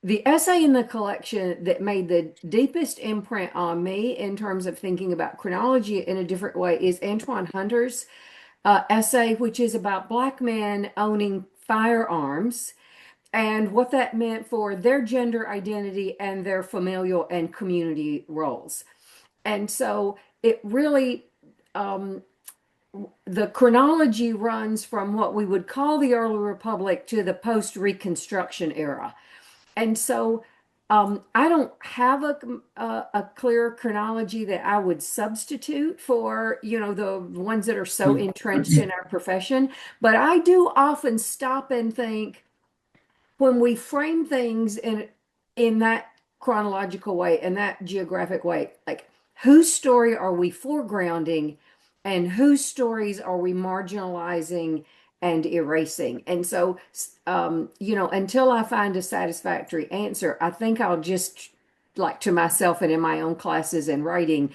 the essay in the collection that made the deepest imprint on me in terms of thinking about chronology in a different way is Antoine Hunter's essay, which is about Black men owning firearms and what that meant for their gender identity and their familial and community roles. And so it really, um, the chronology runs from what we would call the early republic to the post-Reconstruction era. And so I don't have a clear chronology that I would substitute for, the ones that are so entrenched in our profession. But I do often stop and think, when we frame things in that chronological way, in that geographic way, like, whose story are we foregrounding and whose stories are we marginalizing and erasing? And so, until I find a satisfactory answer, I think I'll just, like, to myself and in my own classes and writing,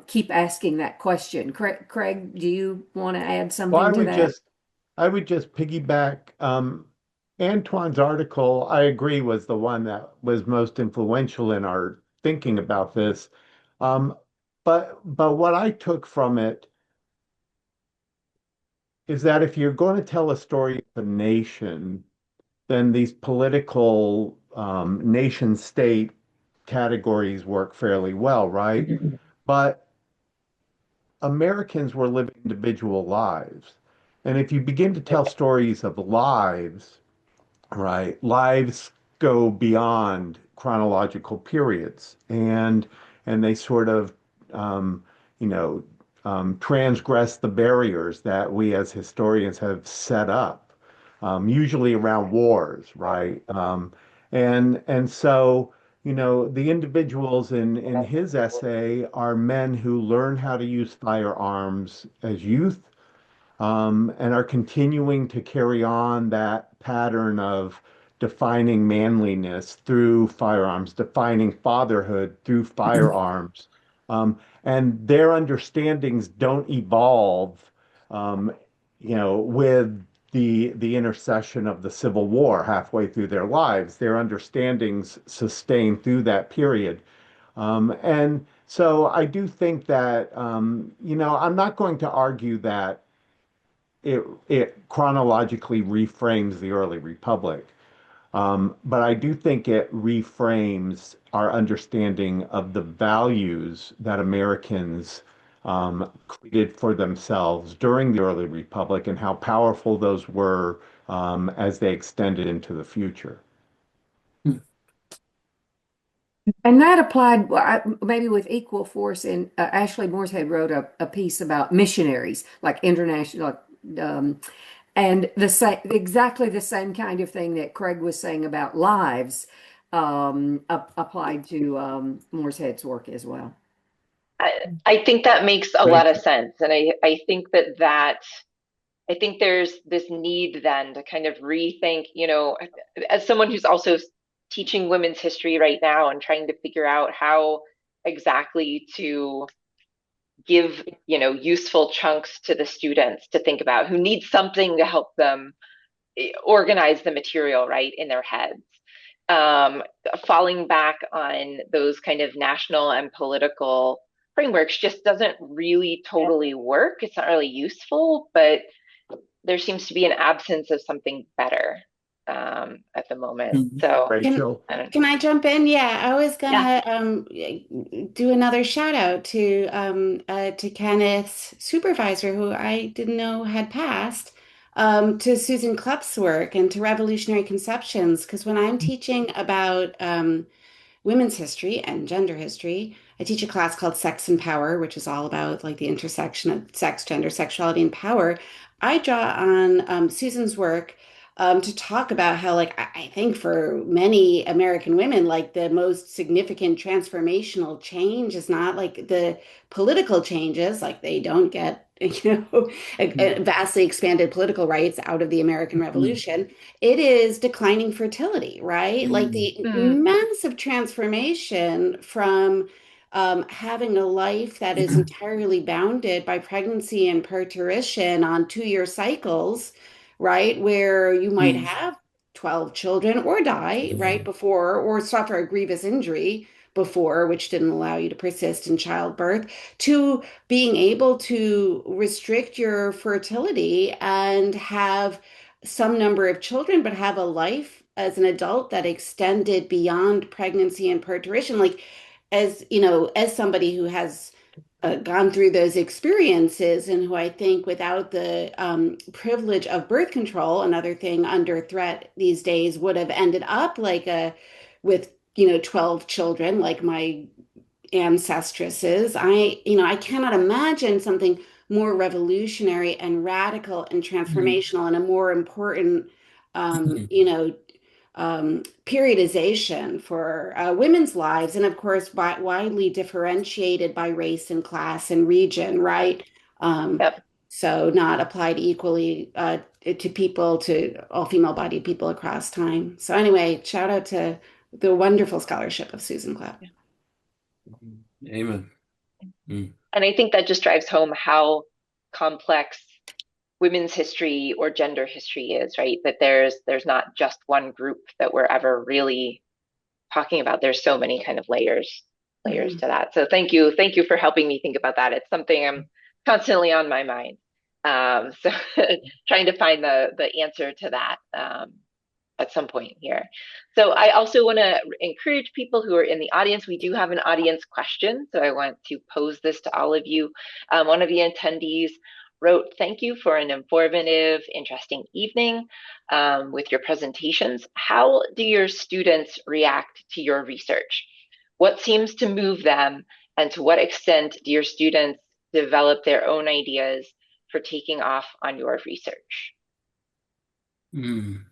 keep asking that question. Craig, do you want to add Well, something to that? I would just piggyback. Antoine's article, I agree, was the one that was most influential in our thinking about this. Um, but what I took from it is that if you're going to tell a story of a nation, then these political nation state categories work fairly well, right? But Americans were living individual lives. And if you begin to tell stories of lives, right, lives go beyond chronological periods, and they sort of um, you know transgress the barriers that we as historians have set up, usually around wars, right? And so the individuals in his essay are men who learn how to use firearms as youth, and are continuing to carry on that pattern of defining manliness through firearms, defining fatherhood through firearms. And their understandings don't evolve, um, with the intercession of the Civil War halfway through their lives. Their understandings sustain through that period. And so I do think that, I'm not going to argue that it chronologically reframes the early republic. But I do think it reframes our understanding of the values that Americans created for themselves during the early republic and how powerful those were, as they extended into the future. And that applied, well, maybe with equal force. And Ashley Moorehead wrote a piece about missionaries, like international, um, and the same, exactly the same kind of thing that Craig was saying about lives, applied to Moorehead's work as well. I think that makes a lot Thank of you. sense. And I think there's this need then to kind of rethink, as someone who's also teaching women's history right now and trying to figure out how exactly to give, useful chunks to the students to think about, who need something to help them organize the material right in their heads. Um, Falling back on those kind of national and political frameworks just doesn't really totally work. It's not really useful, but there seems to be an absence of something better at the moment. Mhm. So Can Rachel. I don't. can I jump in? Yeah, I was Yeah. gonna do another shout out to Kenneth's supervisor, who I didn't know had passed. to Susan Klepp's work and to revolutionary conceptions. Because when I'm teaching about women's history and gender history, I teach a class called Sex and Power, which is all about like the intersection of sex, gender, sexuality, and power. I draw on Susan's work to talk about how, like, I think for many American women, like the most significant transformational change is not like the political changes, like they don't get, vastly expanded political rights out of the American Mhm. Revolution. It is declining fertility, right? Like Mm. the Mm, massive transformation from having a life that is entirely bounded by pregnancy and parturition on 2-year cycles, right? Where you might Mm. have 12 children or die right Yeah. before, or suffer a grievous injury before, which didn't allow you to persist in childbirth, to being able to restrict your fertility and have some number of children, but have a life as an adult that extended beyond pregnancy and parturition. Like, as you know, as somebody who has gone through those experiences and who I think without the privilege of birth control, another thing under threat these days, would have ended up like a with 12 children like my ancestresses. I cannot imagine something more revolutionary and radical and Mm. transformational and a more important, periodization for women's lives. And of course, widely differentiated by race and class and region, right? Um, yep. so not applied equally to people, to all female-bodied people across time. So anyway, shout out to the wonderful scholarship of Susan Clapp. Amen. Mm. And I think that just drives home how complex women's history or gender history is, right? That there's not just one group that we're ever really talking about. There's so many kind of layers Mhm. to that. So thank you for helping me think about that. It's something I'm constantly on my mind. So trying to find the answer to that at some point here. So I also want to encourage people who are in the audience. We do have an audience question, so I want to pose this to all of you. One of the attendees wrote, "Thank you for an informative, interesting evening with your presentations. How do your students react to your research? What seems to move them, and to what extent do your students develop their own ideas for taking off on your research?" Mm.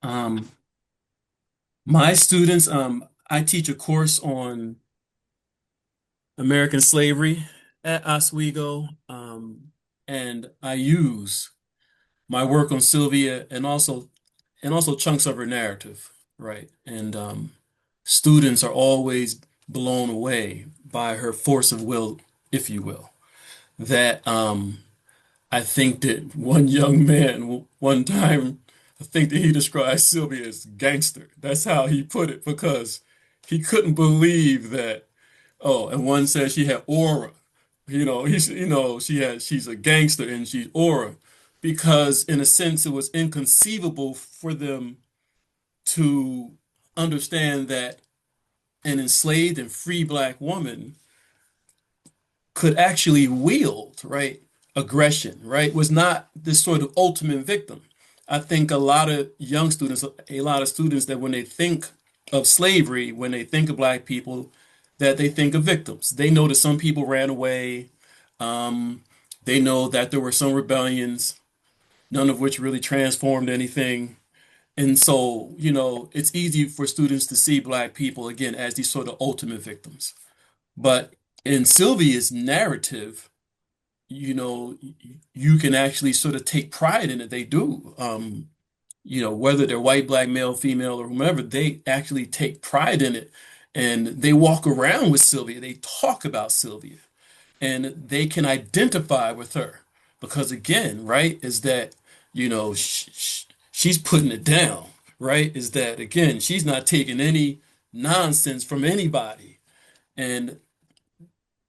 Um, my students, I teach a course on American slavery at Oswego, and I use my work on Sylvia and also chunks of her narrative, right? And students are always blown away by her force of will, if you will. That I think that one young man one time, I think that he described Sylvia as gangster. That's how he put it because he couldn't believe that. Oh, and one said she had aura. She's a gangster and she's aura because in a sense it was inconceivable for them to understand that an enslaved and free black woman could actually wield, right, aggression, right, was not this sort of ultimate victim. I think a lot of young students, a lot of students that when they think of slavery, when they think of black people, that they think of victims. They know that some people ran away. Um, they know that there were some rebellions, none of which really transformed anything. And so, it's easy for students to see black people again as these sort of ultimate victims. But in Sylvia's narrative, you can actually sort of take pride in it. They do. Whether they're white, black, male, female, or whomever, they actually take pride in it. And they walk around with Sylvia. They talk about Sylvia and they can identify with her because again, right, is that, she's putting it down, right? Is that again, she's not taking any nonsense from anybody. And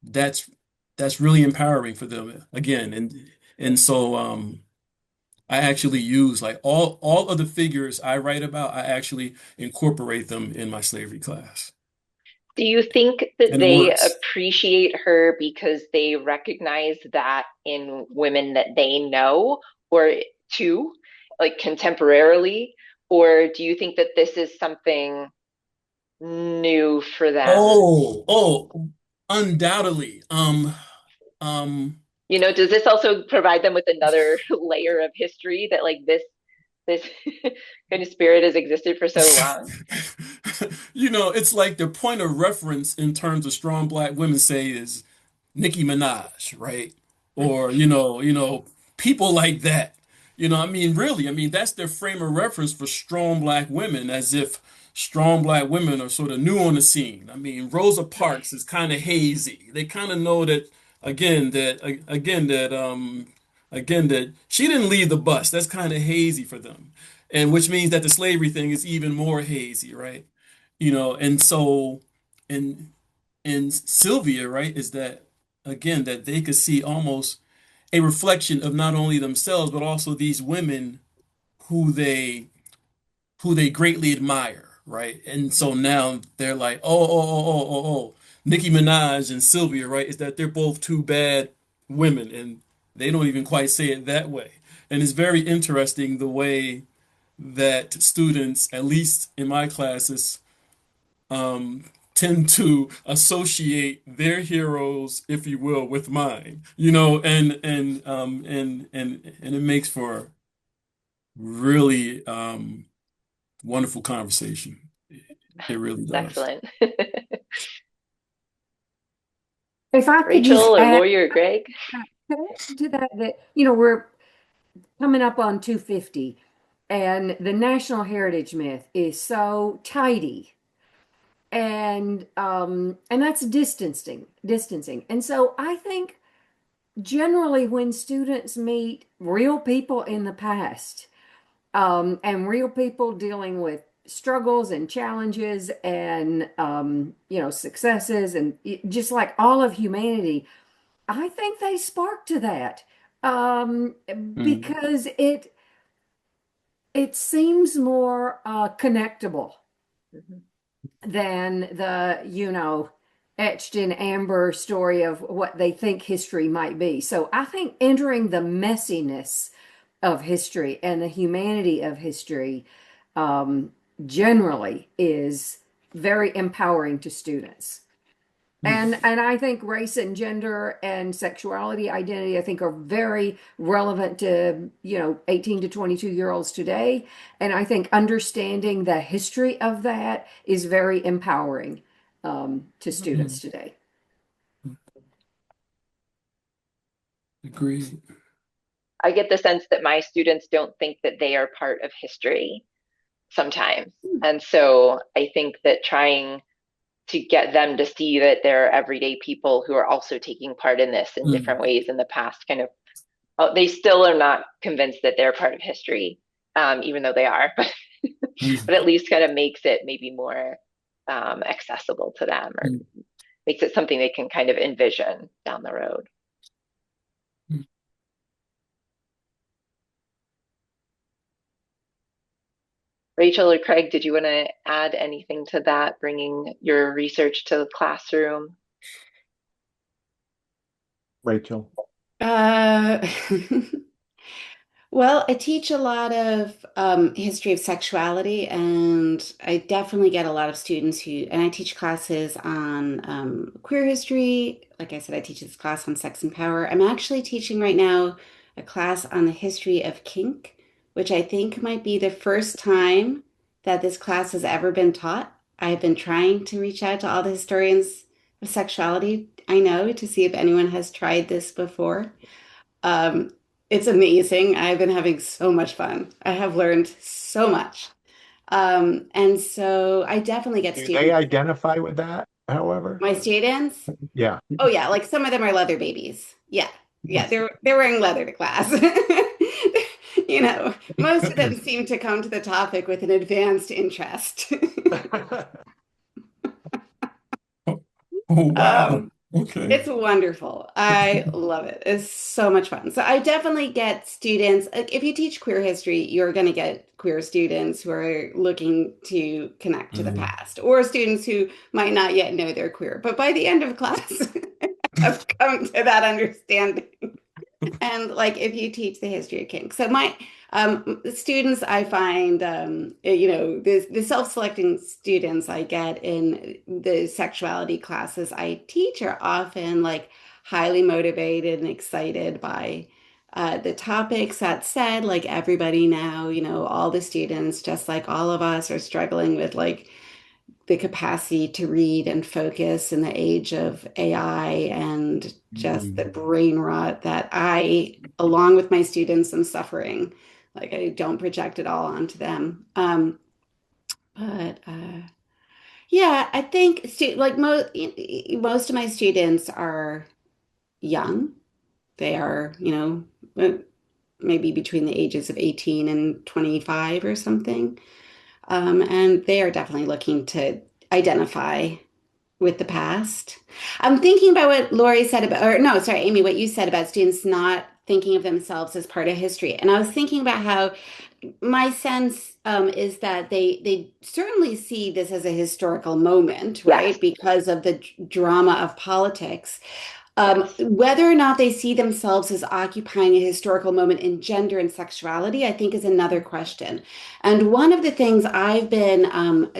that's that's really empowering for them again. And so I actually use like all of the figures I write about, I actually incorporate them in my slavery class. Do you think that And it they works. appreciate her because they recognize that in women that they know, or two, like contemporarily? Or do you think that this is something new for them? Undoubtedly. Um, Does this also provide them with another layer of history that like this kind of spirit has existed for so long? it's like the point of reference in terms of strong black women say is Nicki Minaj, right? Or, people like that. I mean, really, I mean, that's their frame of reference for strong black women, as if strong black women are sort of new on the scene. I mean, Rosa Parks is kind of hazy. They kind of know that, again, that she didn't leave the bus. That's kind of hazy for them. And which means that the slavery thing is even more hazy, right? And so, and Sylvia, right, is that again that they could see almost a reflection of not only themselves but also these women who they who they greatly admire, right? And so now they're like, oh, Nicki Minaj and Sylvia, right? Is that they're both two bad women, and they don't even quite say it that way. And it's very interesting the way that students, at least in my classes, um, tend to associate their heroes, if you will, with mine. And it makes for really wonderful conversation. It really does. Excellent. If I could just Rachel or add Lori or Greg? to that, we're coming up on 250, and the national heritage myth is so tidy, and that's distancing. And so I think generally when students meet real people in the past, and real people dealing with struggles and challenges and successes and just like all of humanity, I think they spark to that, um, Mm, because it seems more connectable Mhm. than the etched in amber story of what they think history might be. So I think entering the messiness of history and the humanity of history, generally is very empowering to students. mm, And I think race and gender and sexuality identity, I think, are very relevant to 18 to 22 year olds today. And I think understanding the history of that is very empowering, to students mm. today. Agreed. I get the sense that my students don't think that they are part of history sometimes. And so I think that trying to get them to see that there are everyday people who are also taking part in this in Mm, different ways in the past kind of, oh, they still are not convinced that they're part of history, even though they are, but mm, at least kind of makes it maybe more accessible to them, or mm, makes it something they can kind of envision down the road. mm. Rachel or Craig, did you want to add anything to that, bringing your research to the classroom? Rachel. Uh, Well, I teach a lot of history of sexuality, and I definitely get a lot of students and I teach classes on queer history. Like I said, I teach this class on sex and power. I'm actually teaching right now a class on the history of kink, which I think might be the first time that this class has ever been taught. I've been trying to reach out to all the historians of sexuality I know to see if anyone has tried this before. Um, it's amazing. I've been having so much fun. I have learned so much. And so I definitely get Do they students. identify with that, however? My students, Yeah. oh yeah, like some of them are leather babies. Yeah. Yeah, they're wearing leather to class. Most of them seem to come to the topic with an advanced interest. Oh, oh, wow. Um, Okay. It's wonderful. I love it. It's so much fun. So I definitely get students. Like if you teach queer history, you're going to get queer students who are looking to connect to the Mhm. past, or students who might not yet know they're queer. But by the end of class, have come to that understanding. And like if you teach the history of kink. So my students, I find the self-selecting students I get in the sexuality classes I teach are often like highly motivated and excited by the topics. That said, like everybody now, all the students, just like all of us, are struggling with like the capacity to read and focus in the age of AI and just the brain rot that I, along with my students, am suffering. Like I don't project it all onto them. But yeah, I think like most of my students are young. They are, maybe between the ages of 18 and 25 or something. And they are definitely looking to identify with the past. I'm thinking about what Lorri said about, or no, sorry, Amy, what you said about students not thinking of themselves as part of history. And I was thinking about how my sense is that they certainly see this as a historical moment, Yes, right? Because of the drama of politics. yes. Whether or not they see themselves as occupying a historical moment in gender and sexuality, I think is another question. And one of the things I've been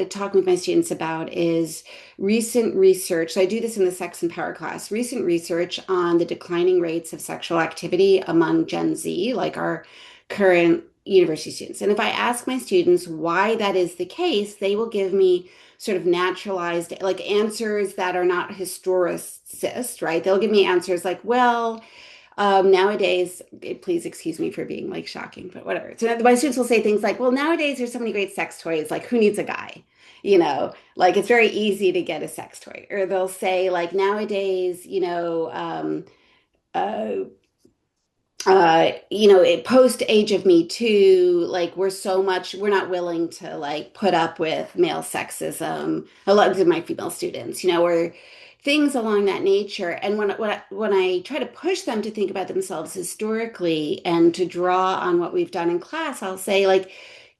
talking with my students about is recent research. So I do this in the sex and power class, recent research on the declining rates of sexual activity among Gen Z, like our current university students. And if I ask my students why that is the case, they will give me sort of naturalized like answers that are not historicist, right? They'll give me answers like, well, nowadays, please excuse me for being like shocking, but whatever. So my students will say things like, well, nowadays there's so many great sex toys, like who needs a guy? Like it's very easy to get a sex toy. Or they'll say like nowadays, uh, post age of Me Too, like we're not willing to like put up with male sexism. A lot of my female students, or things along that nature. And when I try to push them to think about themselves historically and to draw on what we've done in class, I'll say like,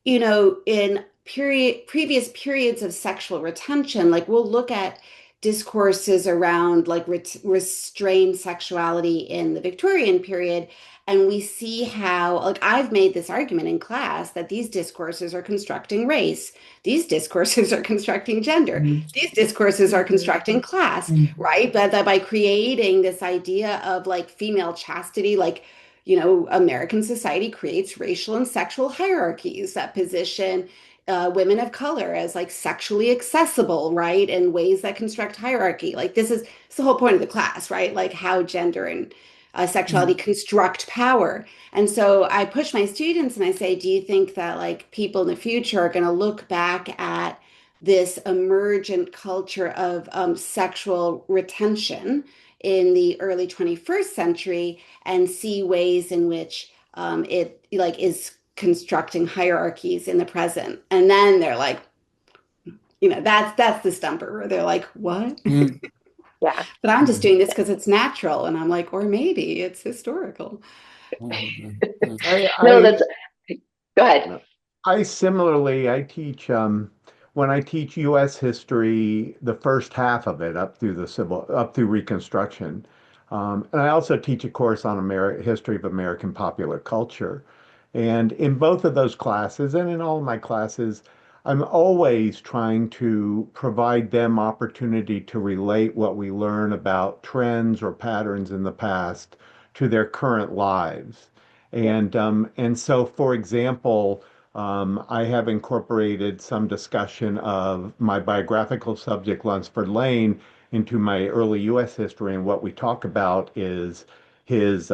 in previous periods of sexual retention, like we'll look at discourses around like restrained sexuality in the Victorian period. And we see how, like, I've made this argument in class that these discourses are constructing race. These discourses are constructing gender. These discourses are constructing class, right? But that by creating this idea of like female chastity, like, American society creates racial and sexual hierarchies that position women of color as like sexually accessible, right? In ways that construct hierarchy. Like it's the whole point of the class, right? Like how gender and sexuality construct power. And so I push my students and I say, do you think that like people in the future are going to look back at this emergent culture of sexual retention in the early 21st century and see ways in which it like is constructing hierarchies in the present? And then they're like, that's the stumper where they're like, what? Yeah. But I'm just doing this because it's natural. And I'm like, or maybe it's historical. I, No, I that's, go ahead. I similarly, when I teach U.S. history, the first half of it up through Reconstruction, and I also teach a course on history of American popular culture. And in both of those classes, and in all of my classes, I'm always trying to provide them opportunity to relate what we learn about trends or patterns in the past to their current lives. Yeah. And so, for example, I have incorporated some discussion of my biographical subject, Lunsford Lane, into my early U.S. history. And what we talk about is his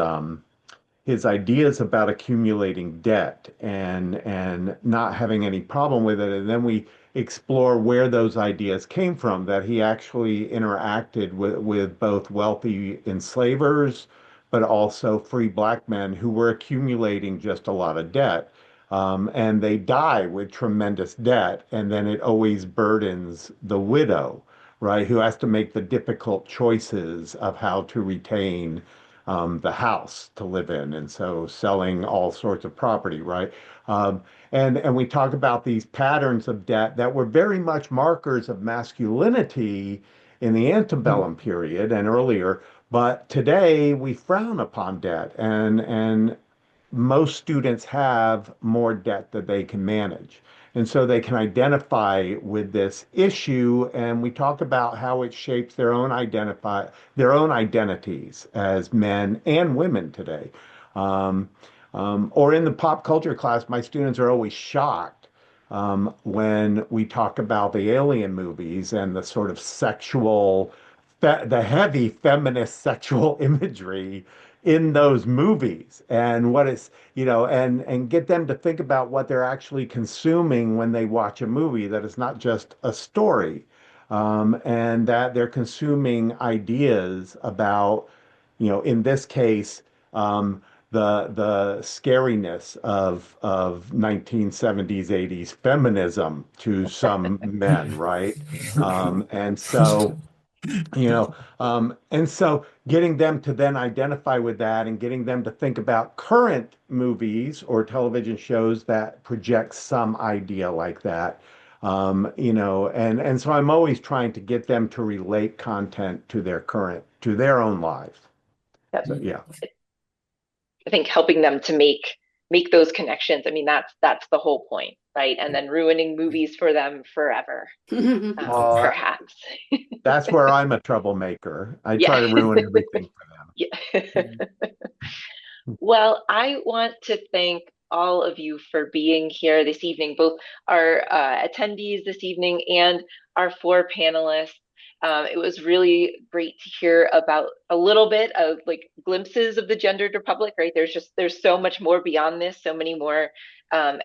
his ideas about accumulating debt and not having any problem with it. And then we explore where those ideas came from, that he actually interacted with both wealthy enslavers, but also free black men who were accumulating just a lot of debt. And they die with tremendous debt, and then it always burdens the widow, right, who has to make the difficult choices of how to retain the house to live in, and so selling all sorts of property, right? Um, and we talk about these patterns of debt that were very much markers of masculinity in the antebellum period and earlier, But today we frown upon debt, and most students have more debt that they can manage. And so they can identify with this issue, and we talk about how it shapes their own identities as men and women today. Um, or in the pop culture class, my students are always shocked when we talk about the alien movies and the sort of the heavy feminist sexual imagery in those movies, and what it's, and get them to think about what they're actually consuming when they watch a movie, that it's not just a story, and that they're consuming ideas about, in this case, the scariness of 1970s, 80s feminism to some men, right? And so and so getting them to then identify with that, and getting them to think about current movies or television shows that project some idea like that. And so I'm always trying to get them to relate content to to their own lives. Yep. So yeah. I think helping them to make those connections. I mean, that's the whole point, right? And then ruining movies for them forever, Well, perhaps. that's where I'm a troublemaker. I try Yeah. to ruin everything for Yeah. Well, I want to thank all of you for being here this evening, both our attendees this evening and our four panelists. It was really great to hear about a little bit of like glimpses of the gendered republic, right? There's so much more beyond this, so many more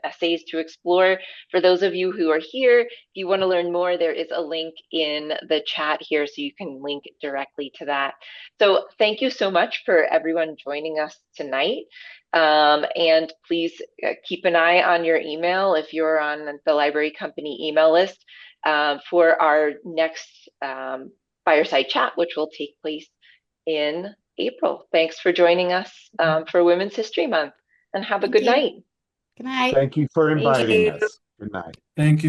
essays to explore. For those of you who are here, if you want to learn more, there is a link in the chat here, so you can link directly to that. So thank you so much for everyone joining us tonight. And please keep an eye on your email if you're on the library company email list for our next fireside chat, which will take place in April. Thanks for joining us for Women's History Month, and have a Thank good you. night. Good night. Thank you for Thank inviting you. us. Good night. Thank you.